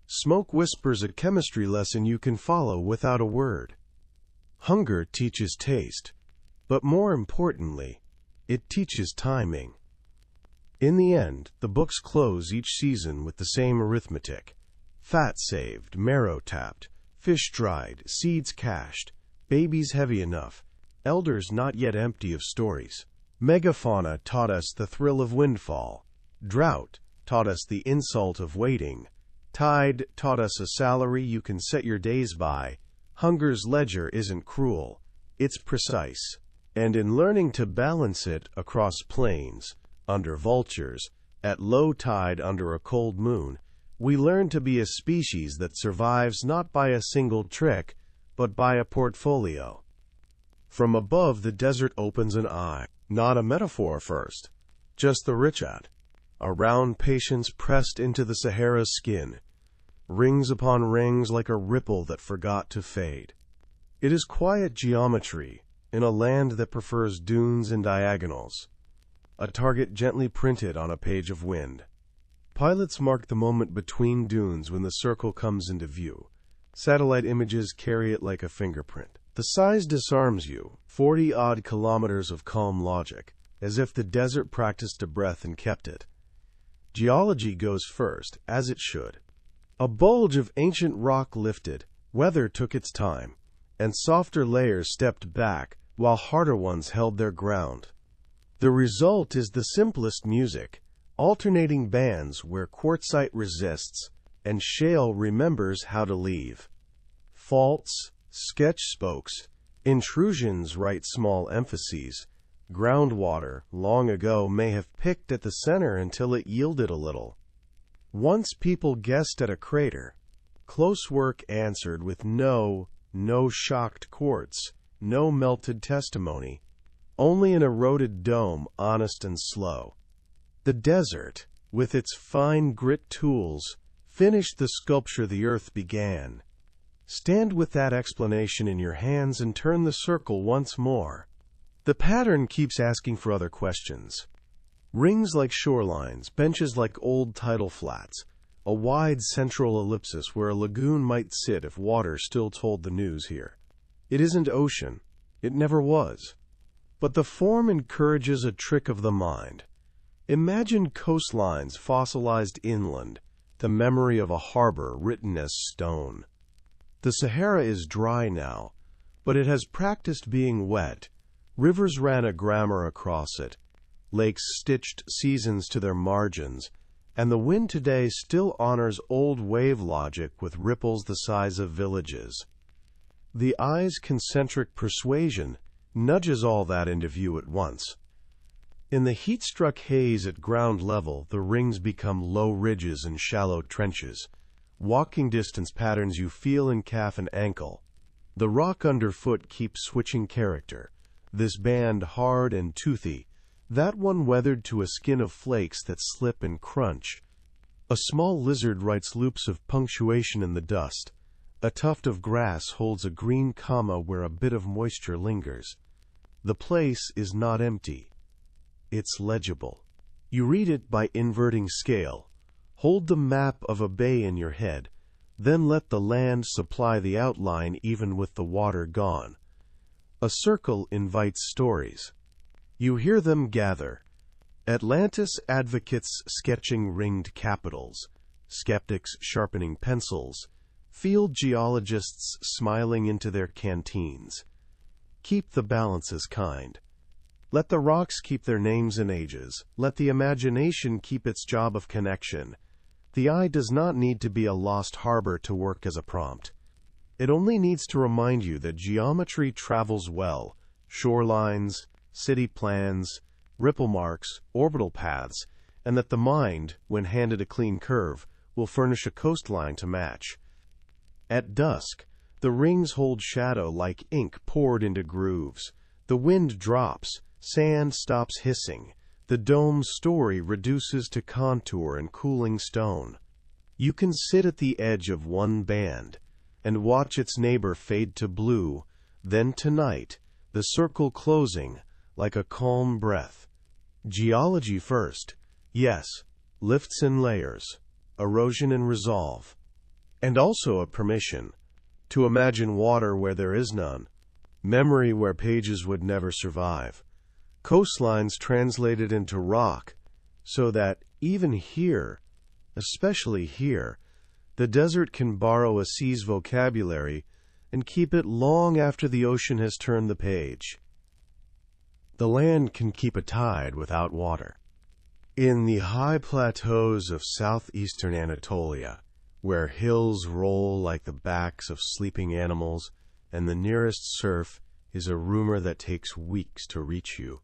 Smoke whispers a chemistry lesson you can follow without a word. Hunger teaches taste, but more importantly, it teaches timing. In the end, the books close each season with the same arithmetic. Fat saved, marrow tapped, fish dried, seeds cached, babies heavy enough, elders not yet empty of stories. Megafauna taught us the thrill of windfall. Drought taught us the insult of waiting. Tide taught us a salary you can set your days by. Hunger's ledger isn't cruel. It's precise. And in learning to balance it across plains, under vultures, at low tide under a cold moon, we learn to be a species that survives not by a single trick, but by a portfolio. From above, the desert opens an eye. Not a metaphor first, just the richat. A round patience pressed into the Sahara's skin. Rings upon rings like a ripple that forgot to fade. It is quiet geometry in a land that prefers dunes and diagonals. A target gently printed on a page of wind. Pilots mark the moment between dunes when the circle comes into view. Satellite images carry it like a fingerprint. The size disarms you, 40-odd kilometers of calm logic, as if the desert practiced a breath and kept it. Geology goes first, as it should. A bulge of ancient rock lifted, weather took its time, and softer layers stepped back while harder ones held their ground. The result is the simplest music, alternating bands where quartzite resists and shale remembers how to leave. Faults, sketch spokes, intrusions write small emphases. Groundwater, long ago, may have picked at the center until it yielded a little. Once people guessed at a crater. Close work answered with no shocked quartz, no melted testimony, only an eroded dome, honest and slow. The desert, with its fine grit tools, finished the sculpture the earth began. Stand with that explanation in your hands and turn the circle once more. The pattern keeps asking for other questions. Rings like shorelines, benches like old tidal flats, a wide central ellipsis where a lagoon might sit if water still told the news here. It isn't ocean. It never was. But the form encourages a trick of the mind. Imagine coastlines fossilized inland, the memory of a harbor written as stone. The Sahara is dry now, but it has practiced being wet. Rivers ran a grammar across it. Lakes stitched seasons to their margins, and the wind today still honors old wave logic with ripples the size of villages. The eye's concentric persuasion nudges all that into view at once. In the heat-struck haze at ground level, the rings become low ridges and shallow trenches, walking distance patterns you feel in calf and ankle. The rock underfoot keeps switching character, this band hard and toothy, that one weathered to a skin of flakes that slip and crunch. A small lizard writes loops of punctuation in the dust. A tuft of grass holds a green comma where a bit of moisture lingers. The place is not empty. It's legible. You read it by inverting scale. Hold the map of a bay in your head, then let the land supply the outline even with the water gone. A circle invites stories. You hear them gather. Atlantis advocates sketching ringed capitals, skeptics sharpening pencils, field geologists smiling into their canteens. Keep the balances kind. Let the rocks keep their names and ages. Let the imagination keep its job of connection. The eye does not need to be a lost harbor to work as a prompt. It only needs to remind you that geometry travels well. Shorelines, city plans, ripple marks, orbital paths, and that the mind, when handed a clean curve, will furnish a coastline to match. At dusk, the rings hold shadow like ink poured into grooves. The wind drops, sand stops hissing. The dome's story reduces to contour and cooling stone. You can sit at the edge of one band and watch its neighbor fade to blue, then to night, the circle closing like a calm breath. Geology first, yes, lifts in layers, erosion and resolve, and also a permission to imagine water where there is none, memory where pages would never survive, coastlines translated into rock, so that even here, especially here, the desert can borrow a sea's vocabulary and keep it long after the ocean has turned the page. The land can keep a tide without water. In the high plateaus of southeastern Anatolia, where hills roll like the backs of sleeping animals, and the nearest surf is a rumor that takes weeks to reach you,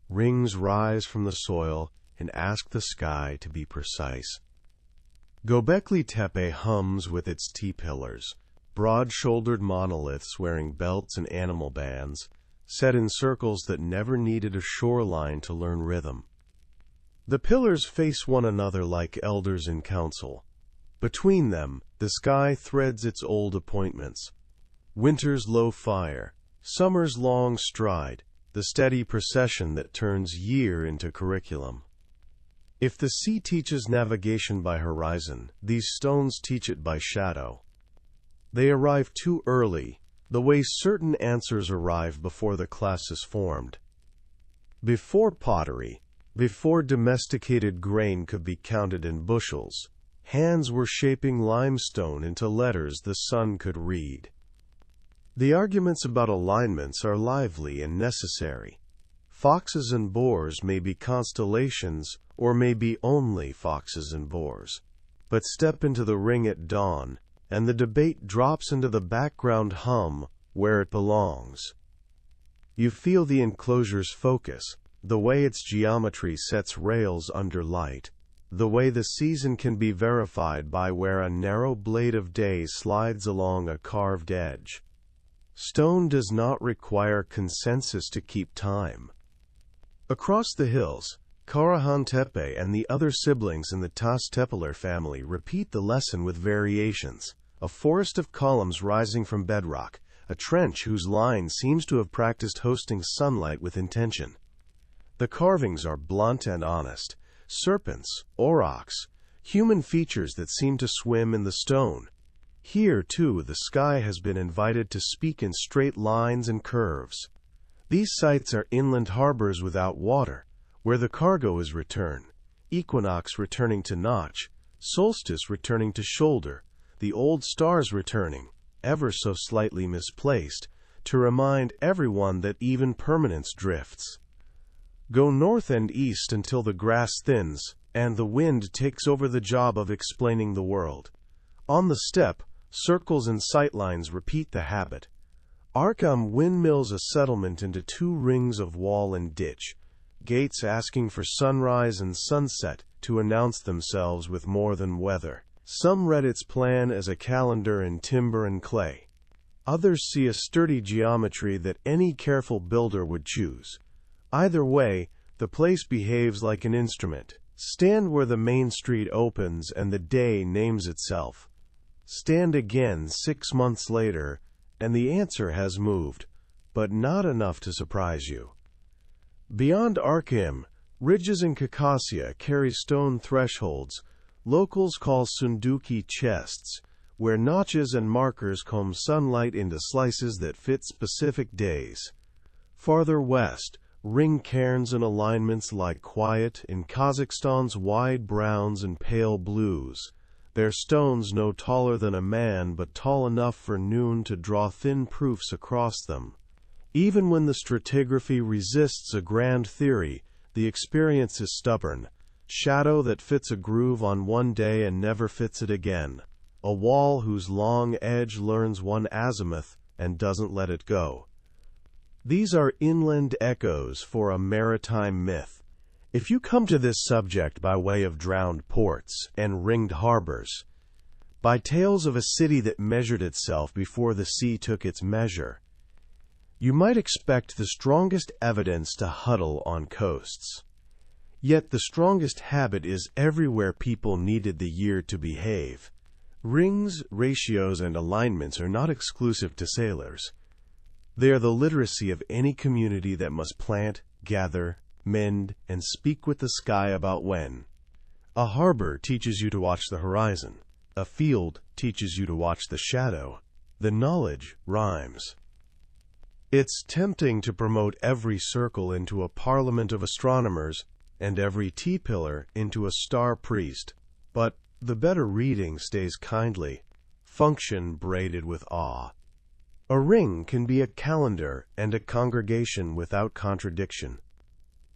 rings rise from the soil and ask the sky to be precise. Göbekli Tepe hums with its T-pillars, broad-shouldered monoliths wearing belts and animal bands, set in circles that never needed a shoreline to learn rhythm. The pillars face one another like elders in council. Between them, the sky threads its old appointments. Winter's low fire, summer's long stride, the steady procession that turns year into curriculum. If the sea teaches navigation by horizon, these stones teach it by shadow. They arrive too early, the way certain answers arrive before the class is formed. Before pottery, before domesticated grain could be counted in bushels, hands were shaping limestone into letters the sun could read. The arguments about alignments are lively and necessary. Foxes and boars may be constellations, or may be only foxes and boars. But step into the ring at dawn, and the debate drops into the background hum where it belongs. You feel the enclosure's focus, the way its geometry sets rails under light, the way the season can be verified by where a narrow blade of day slides along a carved edge. Stone does not require consensus to keep time. Across the hills, Karahan Tepe and the other siblings in the Tas Tepeler family repeat the lesson with variations. A forest of columns rising from bedrock, a trench whose line seems to have practiced hosting sunlight with intention. The carvings are blunt and honest. Serpents, aurochs, human features that seem to swim in the stone. Here, too, the sky has been invited to speak in straight lines and curves. These sites are inland harbors without water, where the cargo is return, equinox returning to notch, solstice returning to shoulder, the old stars returning, ever so slightly misplaced, to remind everyone that even permanence drifts. Go north and east until the grass thins, and the wind takes over the job of explaining the world. On the steppe, circles and sightlines repeat the habit. Arkham windmills a settlement into two rings of wall and ditch, gates asking for sunrise and sunset to announce themselves with more than weather. Some read its plan as a calendar in timber and clay. Others see a sturdy geometry that any careful builder would choose. Either way, the place behaves like an instrument. Stand where the main street opens and the day names itself. Stand again 6 months later, and the answer has moved, but not enough to surprise you. Beyond Arkham, ridges in Caucasia carry stone thresholds, locals call sunduki chests, where notches and markers comb sunlight into slices that fit specific days. Farther west, ring cairns and alignments lie quiet in Kazakhstan's wide browns and pale blues, their stones no taller than a man but tall enough for noon to draw thin proofs across them. Even when the stratigraphy resists a grand theory, the experience is stubborn. Shadow that fits a groove on one day and never fits it again. A wall whose long edge learns one azimuth and doesn't let it go. These are inland echoes for a maritime myth. If you come to this subject by way of drowned ports and ringed harbors, by tales of a city that measured itself before the sea took its measure, you might expect the strongest evidence to huddle on coasts. Yet the strongest habit is everywhere people needed the year to behave. Rings, ratios, and alignments are not exclusive to sailors. They are the literacy of any community that must plant, gather, mend, and speak with the sky about when. A harbor teaches you to watch the horizon. A field teaches you to watch the shadow. The knowledge rhymes. It's tempting to promote every circle into a parliament of astronomers and every T-pillar into a star priest, but the better reading stays kindly, function braided with awe. A ring can be a calendar and a congregation without contradiction.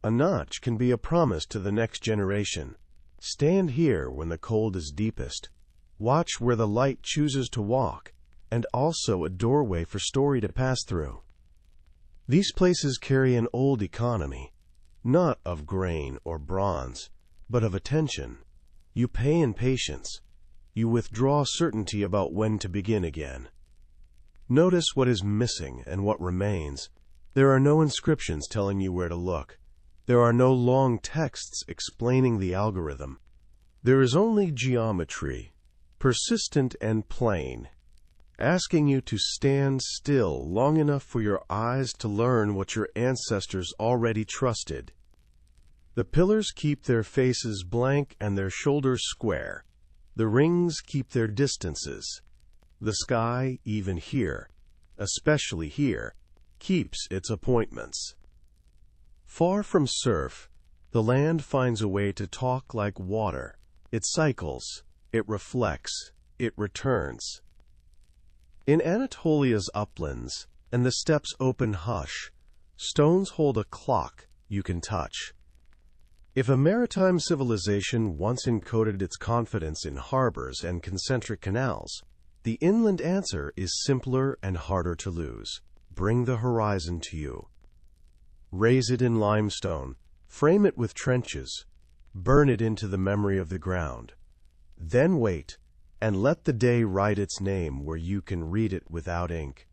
A notch can be a promise to the next generation. Stand here when the cold is deepest. Watch where the light chooses to walk, and also a doorway for story to pass through. These places carry an old economy, not of grain or bronze, but of attention. You pay in patience. You withdraw certainty about when to begin again. Notice what is missing and what remains. There are no inscriptions telling you where to look. There are no long texts explaining the algorithm. There is only geometry, persistent and plain, asking you to stand still long enough for your eyes to learn what your ancestors already trusted. The pillars keep their faces blank and their shoulders square. The rings keep their distances. The sky, even here, especially here, keeps its appointments. Far from surf, the land finds a way to talk like water. It cycles, it reflects, it returns. In Anatolia's uplands and the steppes' open hush, stones hold a clock you can touch. If a maritime civilization once encoded its confidence in harbors and concentric canals, the inland answer is simpler and harder to lose. Bring the horizon to you. Raise it in limestone, frame it with trenches, burn it into the memory of the ground. Then wait, and let the day write its name where you can read it without ink.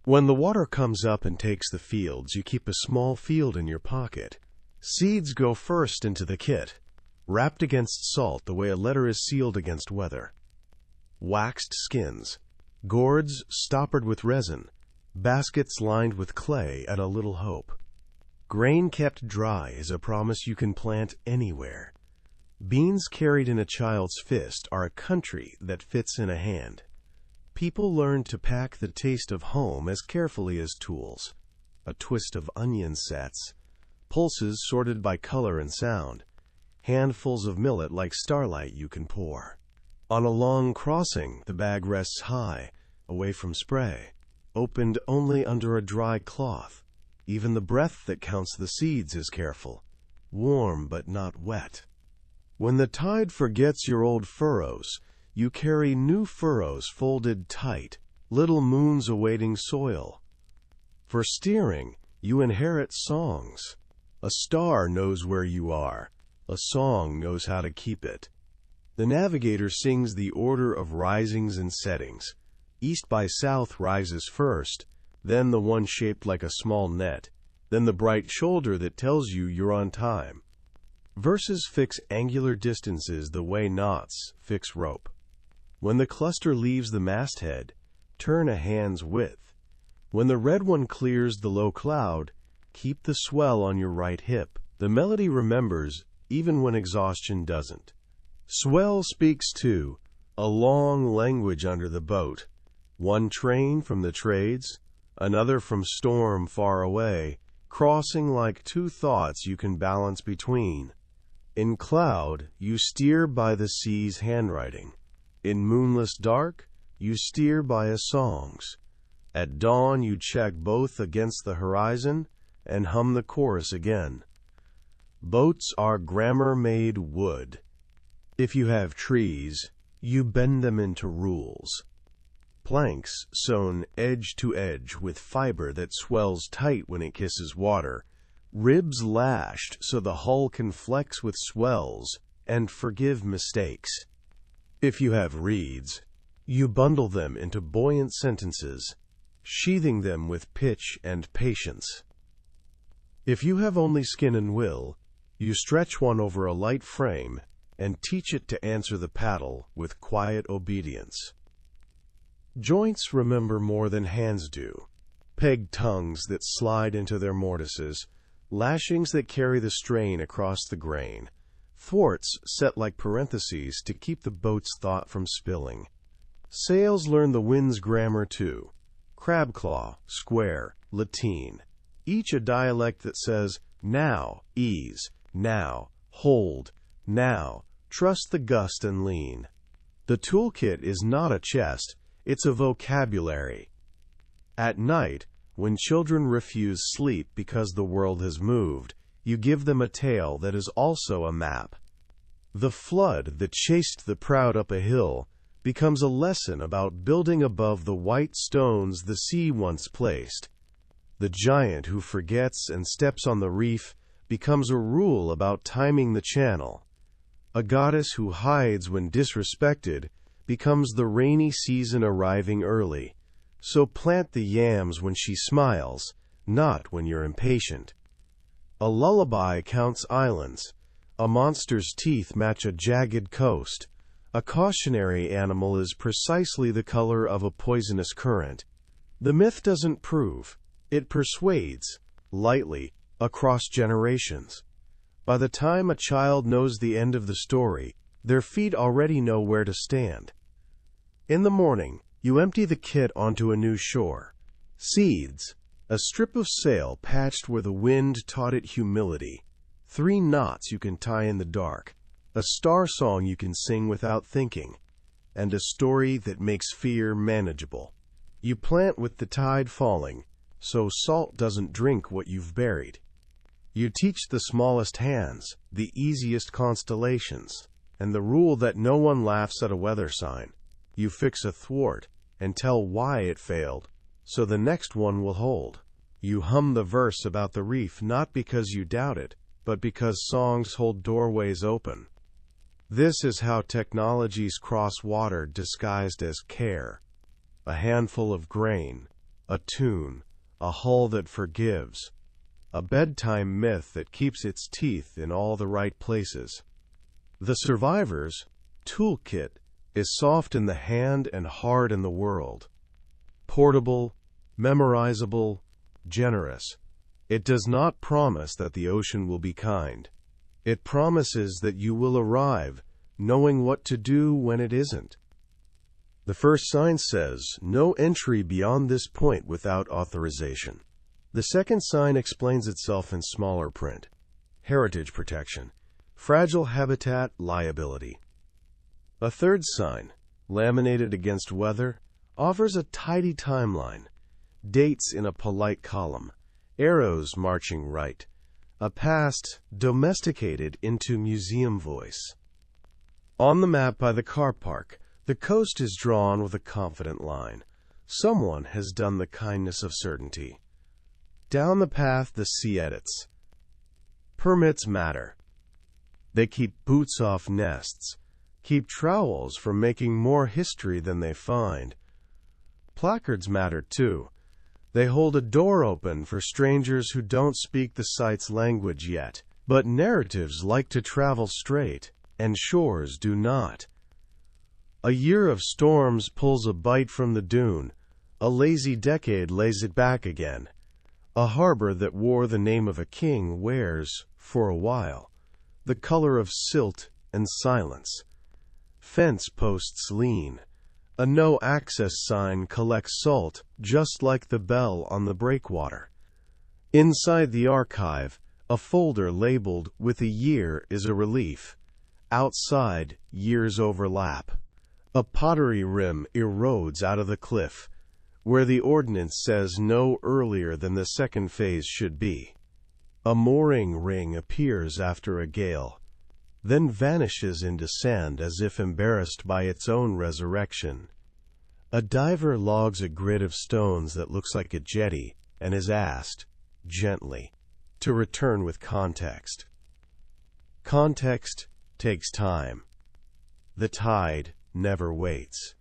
When the water comes up and takes the fields, you keep a small field in your pocket. Seeds go first into the kit, wrapped against salt the way a letter is sealed against weather. Waxed skins, gourds stoppered with resin, baskets lined with clay and a little hope. Grain kept dry is a promise you can plant anywhere. Beans carried in a child's fist are a country that fits in a hand. People learn to pack the taste of home as carefully as tools. A twist of onion sets, pulses sorted by color and sound, handfuls of millet like starlight you can pour. On a long crossing, the bag rests high, away from spray, opened only under a dry cloth. Even the breath that counts the seeds is careful, warm but not wet. When the tide forgets your old furrows, you carry new furrows folded tight, little moons awaiting soil. For steering, you inherit songs. A star knows where you are. A song knows how to keep it. The navigator sings the order of risings and settings. East by south rises first, then the one shaped like a small net, then the bright shoulder that tells you you're on time. Verses fix angular distances the way knots fix rope. When the cluster leaves the masthead, turn a hand's width. When the red one clears the low cloud, keep the swell on your right hip. The melody remembers, even when exhaustion doesn't. Swell speaks too, a long language under the boat. One train from the trades, another from storm far away, crossing like two thoughts you can balance between. In cloud, you steer by the sea's handwriting. In moonless dark, you steer by a song's. At dawn, you check both against the horizon and hum the chorus again. Boats are grammar-made wood. If you have trees, you bend them into rules. Planks sewn edge to edge with fiber that swells tight when it kisses water. Ribs lashed so the hull can flex with swells and forgive mistakes. If you have reeds, you bundle them into buoyant sentences, sheathing them with pitch and patience. If you have only skin and will, you stretch one over a light frame and teach it to answer the paddle with quiet obedience. Joints remember more than hands do. Pegged tongues that slide into their mortises, lashings that carry the strain across the grain, thwarts set like parentheses to keep the boat's thought from spilling. Sails learn the wind's grammar too. Crabclaw, square, lateen. Each a dialect that says, now, ease, now, hold, now, trust the gust and lean. The toolkit is not a chest, it's a vocabulary. At night, when children refuse sleep because the world has moved, you give them a tale that is also a map. The flood that chased the proud up a hill becomes a lesson about building above the white stones the sea once placed. The giant who forgets and steps on the reef becomes a rule about timing the channel. A goddess who hides when disrespected becomes the rainy season arriving early. So plant the yams when she smiles, not when you're impatient. A lullaby counts islands. A monster's teeth match a jagged coast. A cautionary animal is precisely the color of a poisonous current. The myth doesn't prove. It persuades, lightly, across generations. By the time a child knows the end of the story, their feet already know where to stand. In the morning, you empty the kit onto a new shore. Seeds, A strip of sail patched where the wind taught it humility. 3 knots you can tie in the dark. A star song you can sing without thinking. And a story that makes fear manageable. You plant with the tide falling, so salt doesn't drink what you've buried. You teach the smallest hands, the easiest constellations, and the rule that no one laughs at a weather sign. You fix a thwart and tell why it failed, so the next one will hold. You hum the verse about the reef not because you doubt it, but because songs hold doorways open. This is how technologies cross water disguised as care. A handful of grain, a tune, a hull that forgives, a bedtime myth that keeps its teeth in all the right places. The survivor's toolkit is soft in the hand and hard in the world. Portable, memorizable, generous. It does not promise that the ocean will be kind. It promises that you will arrive, knowing what to do when it isn't. The first sign says, no entry beyond this point without authorization. The second sign explains itself in smaller print. Heritage protection. Fragile habitat liability. A third sign, laminated against weather, offers a tidy timeline. Dates in a polite column. Arrows marching right. A past domesticated into museum voice. On the map by the car park, the coast is drawn with a confident line. Someone has done the kindness of certainty. Down the path, the sea edits. Permits matter. They keep boots off nests, keep trowels from making more history than they find. Placards matter too. They hold a door open for strangers who don't speak the site's language yet. But narratives like to travel straight, and shores do not. A year of storms pulls a bite from the dune. A lazy decade lays it back again. A harbor that wore the name of a king wears, for a while, the color of silt and silence. Fence posts lean. A no-access sign collects salt, just like the bell on the breakwater. Inside the archive, a folder labeled with a year is a relief. Outside, years overlap. A pottery rim erodes out of the cliff, where the ordinance says no earlier than the second phase should be. A mooring ring appears after a gale, then vanishes into sand as if embarrassed by its own resurrection. A diver logs a grid of stones that looks like a jetty and is asked, gently, to return with context. Context takes time. The tide never waits.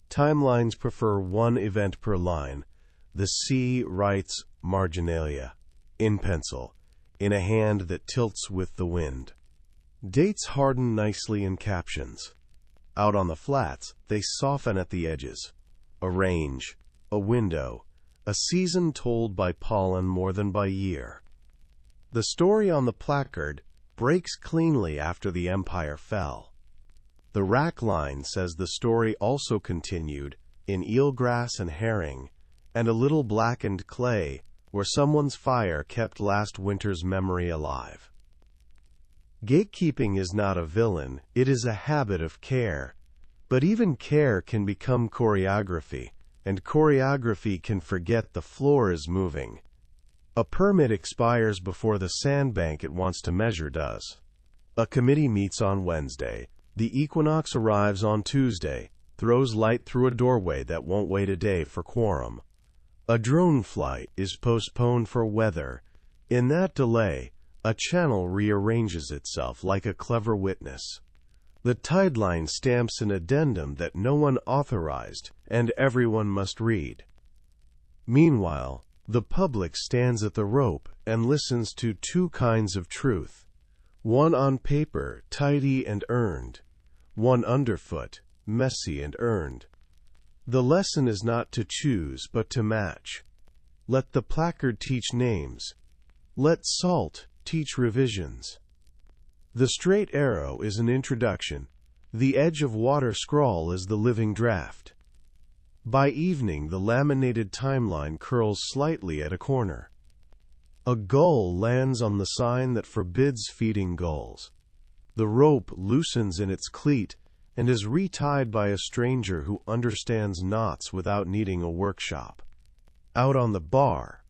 Timelines prefer one event per line. The sea writes marginalia, in pencil, in a hand that tilts with the wind. Dates harden nicely in captions. Out on the flats, they soften at the edges. A range, a window, a season told by pollen more than by year. The story on the placard breaks cleanly after the empire fell. The rack line says the story also continued in eelgrass and herring, and a little blackened clay where someone's fire kept last winter's memory alive. Gatekeeping is not a villain, it is a habit of care. But even care can become choreography, and choreography can forget the floor is moving. A permit expires before the sandbank it wants to measure does. A committee meets on Wednesday. The equinox arrives on Tuesday, throws light through a doorway that won't wait a day for quorum. A drone flight is postponed for weather. In that delay, a channel rearranges itself like a clever witness. The tideline stamps an addendum that no one authorized and everyone must read. Meanwhile, the public stands at the rope and listens to 2 kinds of truth. One on paper, tidy and earned. One underfoot, messy and earned. The lesson is not to choose, but to match. Let the placard teach names. Let salt teach revisions. The straight arrow is an introduction. The edge of water scrawl is the living draft. By evening, the laminated timeline curls slightly at a corner. A gull lands on the sign that forbids feeding gulls. The rope loosens in its cleat and is retied by a stranger who understands knots without needing a workshop. Out on the bar,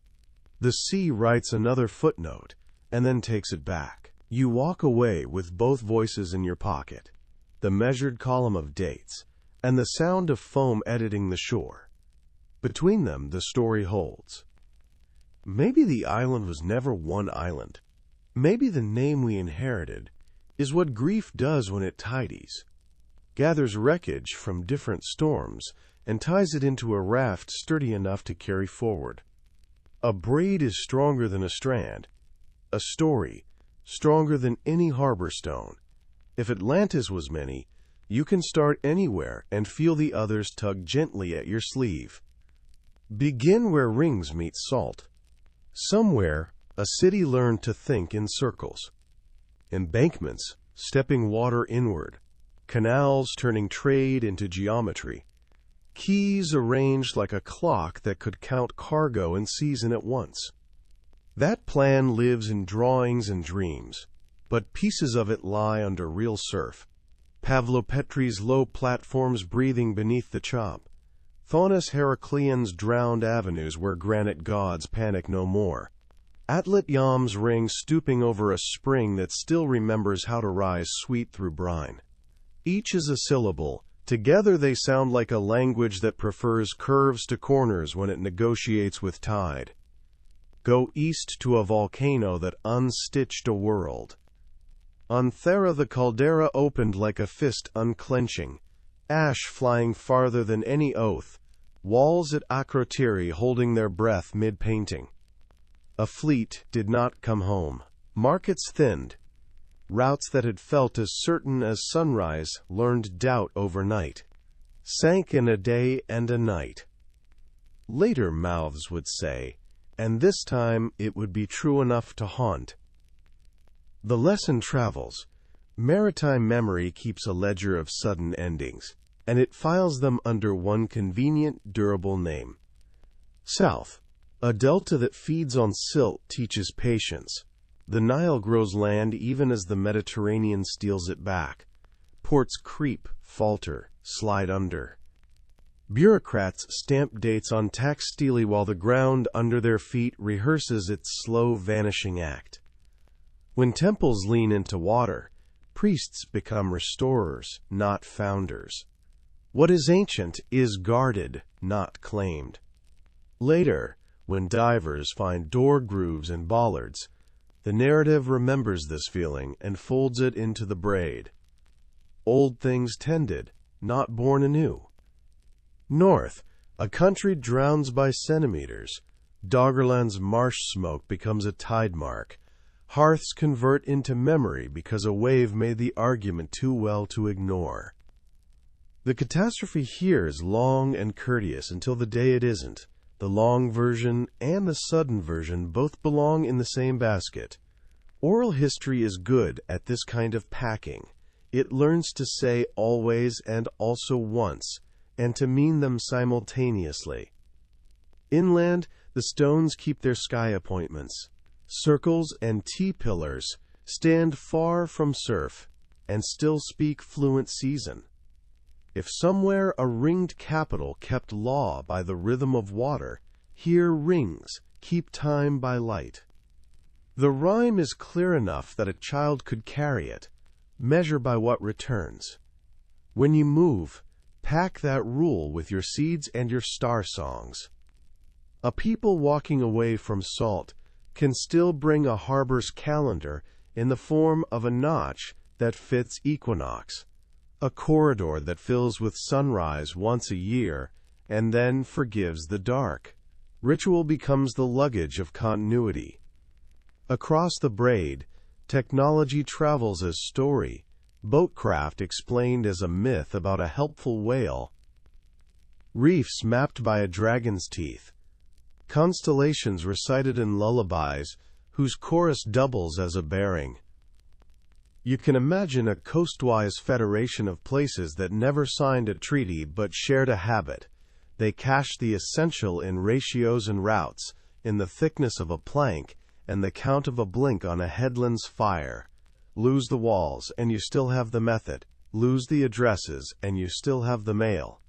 the sea writes another footnote and then takes it back. You walk away with both voices in your pocket, the measured column of dates, and the sound of foam editing the shore. Between them, the story holds. Maybe the island was never one island. Maybe the name we inherited is what grief does when it tidies, gathers wreckage from different storms, and ties it into a raft sturdy enough to carry forward. A braid is stronger than a strand, a story stronger than any harbor stone. If Atlantis was many, you can start anywhere and feel the others tug gently at your sleeve. Begin where rings meet salt. Somewhere, a city learned to think in circles. Embankments, stepping water inward. Canals turning trade into geometry. Quays arranged like a clock that could count cargo and season at once. That plan lives in drawings and dreams, but pieces of it lie under real surf. Pavlopetri's low platforms breathing beneath the chop. Faunus Heraclean's drowned avenues where granite gods panic no more. Atlet Yam's ring stooping over a spring that still remembers how to rise sweet through brine. Each is a syllable. Together they sound like a language that prefers curves to corners when it negotiates with tide. Go east to a volcano that unstitched a world. On Thera the caldera opened like a fist unclenching, ash flying farther than any oath, walls at Akrotiri holding their breath mid-painting. A fleet did not come home. Markets thinned. Routes that had felt as certain as sunrise learned doubt overnight, sank in a day and a night. Later mouths would say, and this time it would be true enough to haunt. The lesson travels. Maritime memory keeps a ledger of sudden endings, and it files them under one convenient, durable name. South, a delta that feeds on silt teaches patience. The Nile grows land even as the Mediterranean steals it back. Ports creep, falter, slide under. Bureaucrats stamp dates on tax stele while the ground under their feet rehearses its slow vanishing act. When temples lean into water, priests become restorers, not founders. What is ancient is guarded, not claimed. Later, when divers find door grooves and bollards, the narrative remembers this feeling and folds it into the braid. Old things tended, not born anew. North, a country drowns by centimeters. Doggerland's marsh smoke becomes a tide mark. Hearths convert into memory because a wave made the argument too well to ignore. The catastrophe here is long and courteous until the day it isn't. The long version and the sudden version both belong in the same basket. Oral history is good at this kind of packing. It learns to say always and also once, and to mean them simultaneously. Inland, the stones keep their sky appointments. Circles and T-pillars stand far from surf and still speak fluent season. If somewhere a ringed capital kept law by the rhythm of water, here rings keep time by light. The rhyme is clear enough that a child could carry it, measure by what returns. When you move, pack that rule with your seeds and your star songs. A people walking away from salt can still bring a harbor's calendar in the form of a notch that fits equinox, a corridor that fills with sunrise once a year and then forgives the dark. Ritual becomes the luggage of continuity. Across the braid, technology travels as story, boatcraft explained as a myth about a helpful whale, reefs mapped by a dragon's teeth, constellations recited in lullabies whose chorus doubles as a bearing. You can imagine a coastwise federation of places that never signed a treaty but shared a habit, They cache the essential in ratios and routes, in the thickness of a plank, and the count of a blink on a headland's fire. Lose the walls, and you still have the method. Lose the addresses, and you still have the mail.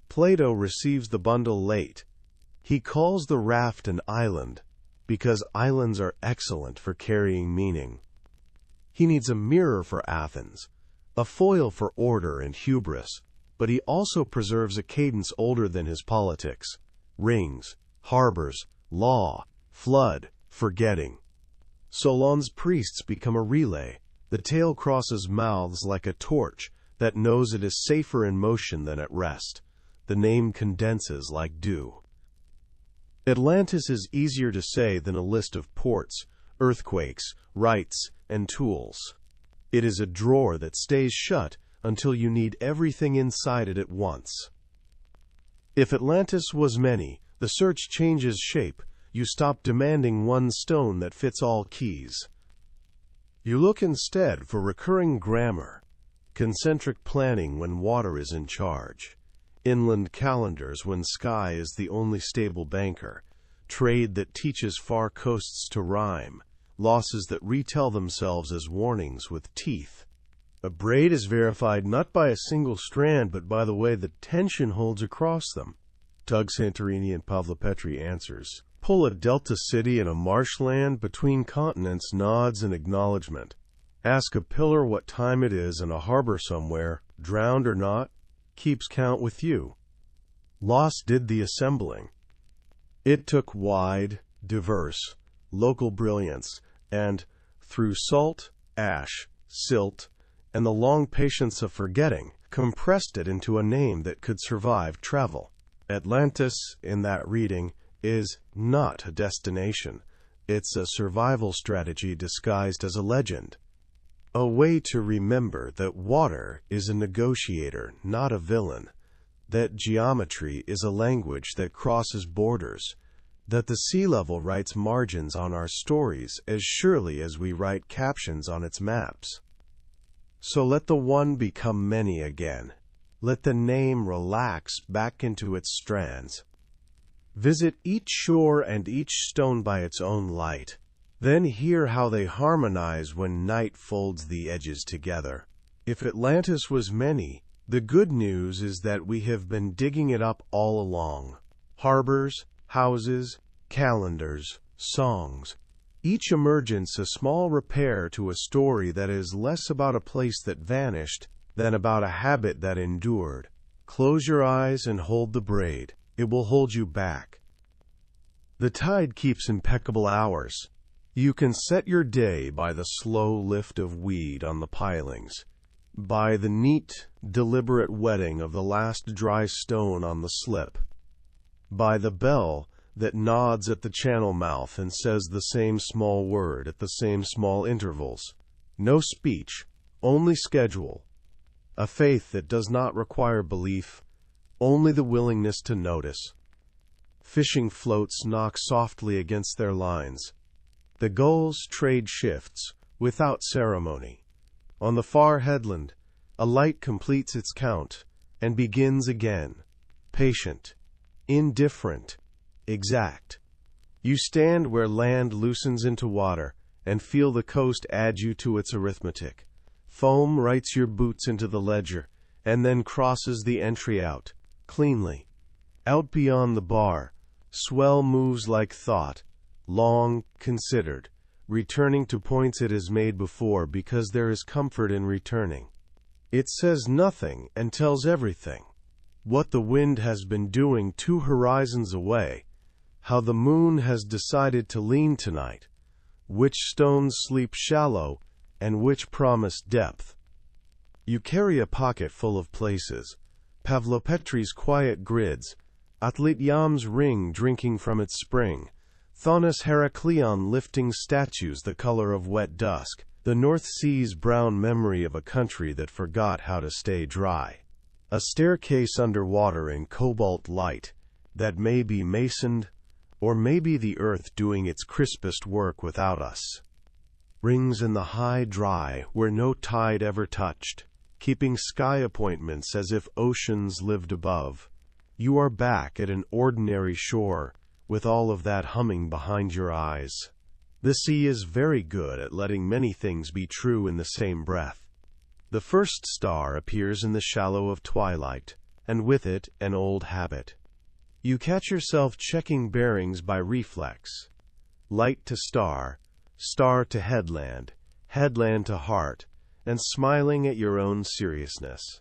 Plato receives the bundle late. He calls the raft an island, because islands are excellent for carrying meaning. He needs a mirror for Athens, a foil for order and hubris, but he also preserves a cadence older than his politics. Rings, harbors, law, flood, forgetting. Solon's priests become a relay. The tale crosses mouths like a torch that knows it is safer in motion than at rest. The name condenses like dew. Atlantis is easier to say than a list of ports, earthquakes, rites, and tools. It is a drawer that stays shut until you need everything inside it at once. If Atlantis was many, the search changes shape. You stop demanding one stone that fits all keys. You look instead for recurring grammar, concentric planning when water is in charge, inland calendars when sky is the only stable banker, trade that teaches far coasts to rhyme, losses that retell themselves as warnings with teeth. A braid is verified not by a single strand, but by the way the tension holds across them. Doug Santorini and Pavlo Petri answers. Pull a delta city in a marshland between continents, nods in acknowledgement. Ask a pillar what time it is in a harbor somewhere, drowned or not, keeps count with you. Loss did the assembling. It took wide, diverse, local brilliance, and, through salt, ash, silt, and the long patience of forgetting, compressed it into a name that could survive travel. Atlantis, in that reading, is not a destination. It's a survival strategy disguised as a legend. A way to remember that water is a negotiator, not a villain. That geometry is a language that crosses borders. That the sea level writes margins on our stories as surely as we write captions on its maps. So let the one become many again. Let the name relax back into its strands. Visit each shore and each stone by its own light. Then hear how they harmonize when night folds the edges together. If Atlantis was many, the good news is that we have been digging it up all along. Harbors, houses, calendars, songs. Each emergence a small repair to a story that is less about a place that vanished than about a habit that endured. Close your eyes and hold the braid. It will hold you back. The tide keeps impeccable hours. You can set your day by the slow lift of weed on the pilings, by the neat, deliberate wetting of the last dry stone on the slip, by the bell that nods at the channel mouth and says the same small word at the same small intervals. No speech, only schedule. A faith that does not require belief, only the willingness to notice. Fishing floats knock softly against their lines. The gulls trade shifts, without ceremony. On the far headland, a light completes its count and begins again. Patient, indifferent, exact. You stand where land loosens into water and feel the coast add you to its arithmetic. Foam writes your boots into the ledger and then crosses the entry out, cleanly. Out beyond the bar, swell moves like thought, long, considered, returning to points it has made before because there is comfort in returning. It says nothing and tells everything. What the wind has been doing 2 horizons away, how the moon has decided to lean tonight, which stones sleep shallow and which promise depth. You carry a pocket full of places, Pavlo Petri's quiet grids, Atlityam's ring drinking from its spring, Thonis Heracleon lifting statues the color of wet dusk, the North Sea's brown memory of a country that forgot how to stay dry. A staircase underwater in cobalt light that may be masoned, or maybe the earth doing its crispest work without us. Rings in the high dry where no tide ever touched, keeping sky appointments as if oceans lived above. You are back at an ordinary shore, with all of that humming behind your eyes. The sea is very good at letting many things be true in the same breath. The first star appears in the shallow of twilight, and with it an old habit. You catch yourself checking bearings by reflex. Light to star, star to headland, headland to heart, and smiling at your own seriousness.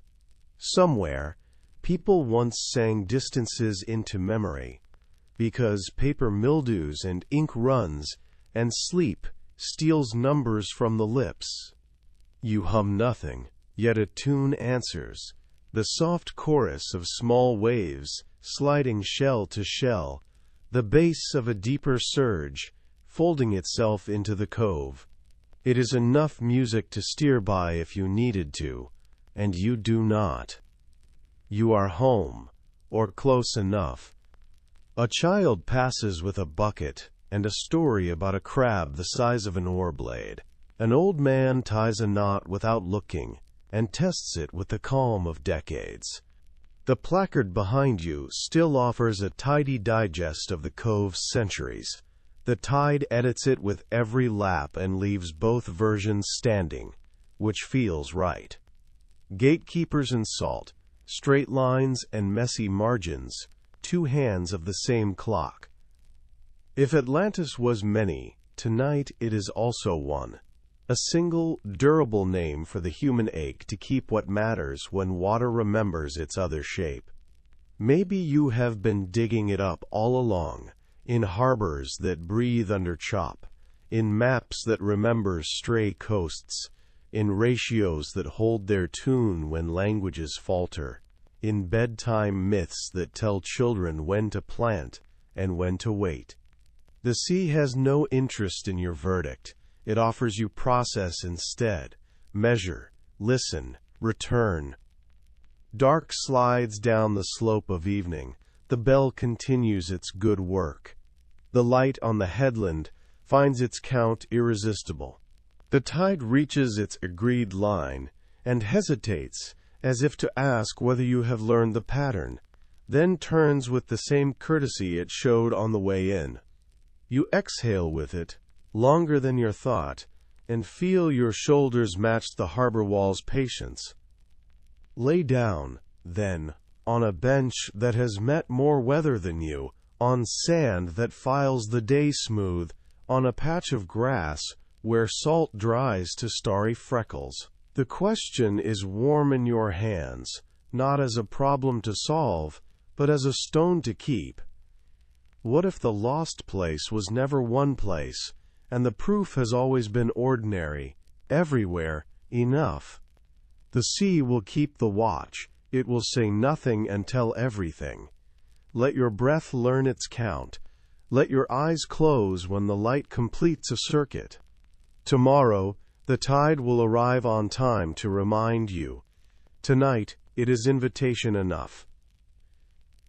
Somewhere, people once sang distances into memory, because paper mildews and ink runs, and sleep steals numbers from the lips. You hum nothing, yet a tune answers, the soft chorus of small waves sliding shell to shell, the bass of a deeper surge, folding itself into the cove. It is enough music to steer by if you needed to, and you do not. You are home, or close enough. A child passes with a bucket and a story about a crab the size of an oar blade. An old man ties a knot without looking and tests it with the calm of decades. The placard behind you still offers a tidy digest of the cove's centuries. The tide edits it with every lap and leaves both versions standing, which feels right. Gatekeepers and salt, straight lines and messy margins, two hands of the same clock. If Atlantis was many, tonight it is also one. A single, durable name for the human ache to keep what matters when water remembers its other shape. Maybe you have been digging it up all along, in harbors that breathe under chop, in maps that remember stray coasts, in ratios that hold their tune when languages falter, in bedtime myths that tell children when to plant and when to wait. The sea has no interest in your verdict. It offers you process instead. Measure, listen, return. Dark slides down the slope of evening. The bell continues its good work. The light on the headland finds its count irresistible. The tide reaches its agreed line and hesitates as if to ask whether you have learned the pattern, then turns with the same courtesy it showed on the way in. You exhale with it, longer than your thought, and feel your shoulders match the harbor wall's patience. Lay down, then, on a bench that has met more weather than you, on sand that files the day smooth, on a patch of grass where salt dries to starry freckles. The question is warm in your hands, not as a problem to solve, but as a stone to keep. What if the lost place was never one place, and the proof has always been ordinary, everywhere, enough? The sea will keep the watch. It will say nothing and tell everything. Let your breath learn its count. Let your eyes close when the light completes a circuit. Tomorrow, the tide will arrive on time to remind you. Tonight, it is invitation enough.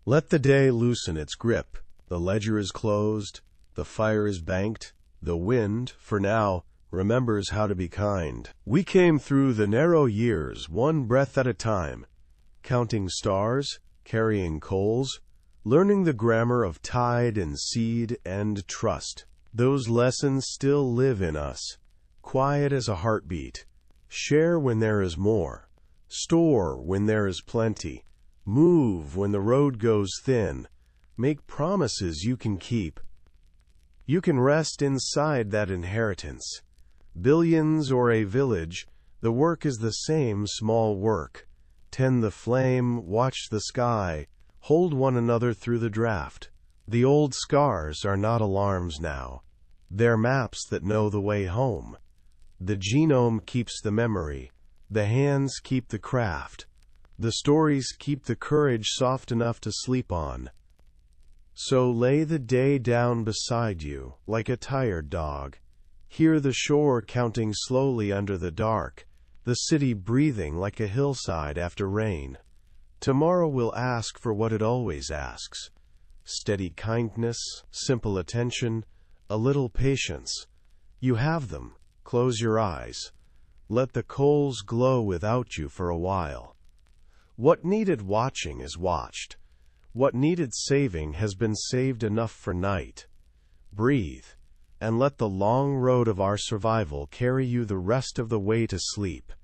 Let the day loosen its grip. The ledger is closed. The fire is banked. The wind, for now, remembers how to be kind. We came through the narrow years one breath at a time, counting stars, carrying coals, learning the grammar of tide and seed and trust. Those lessons still live in us, quiet as a heartbeat. Share when there is more. Store when there is plenty. Move when the road goes thin. Make promises you can keep. You can rest inside that inheritance. Billions or a village, the work is the same small work. Tend the flame, watch the sky, hold one another through the draft. The old scars are not alarms now. They're maps that know the way home. The genome keeps the memory. The hands keep the craft. The stories keep the courage soft enough to sleep on. So lay the day down beside you, like a tired dog. Hear the shore counting slowly under the dark, the city breathing like a hillside after rain. Tomorrow will ask for what it always asks. Steady kindness, simple attention, a little patience. You have them. Close your eyes. Let the coals glow without you for a while. What needed watching is watched. What needed saving has been saved enough for night. Breathe, and let the long road of our survival carry you the rest of the way to sleep.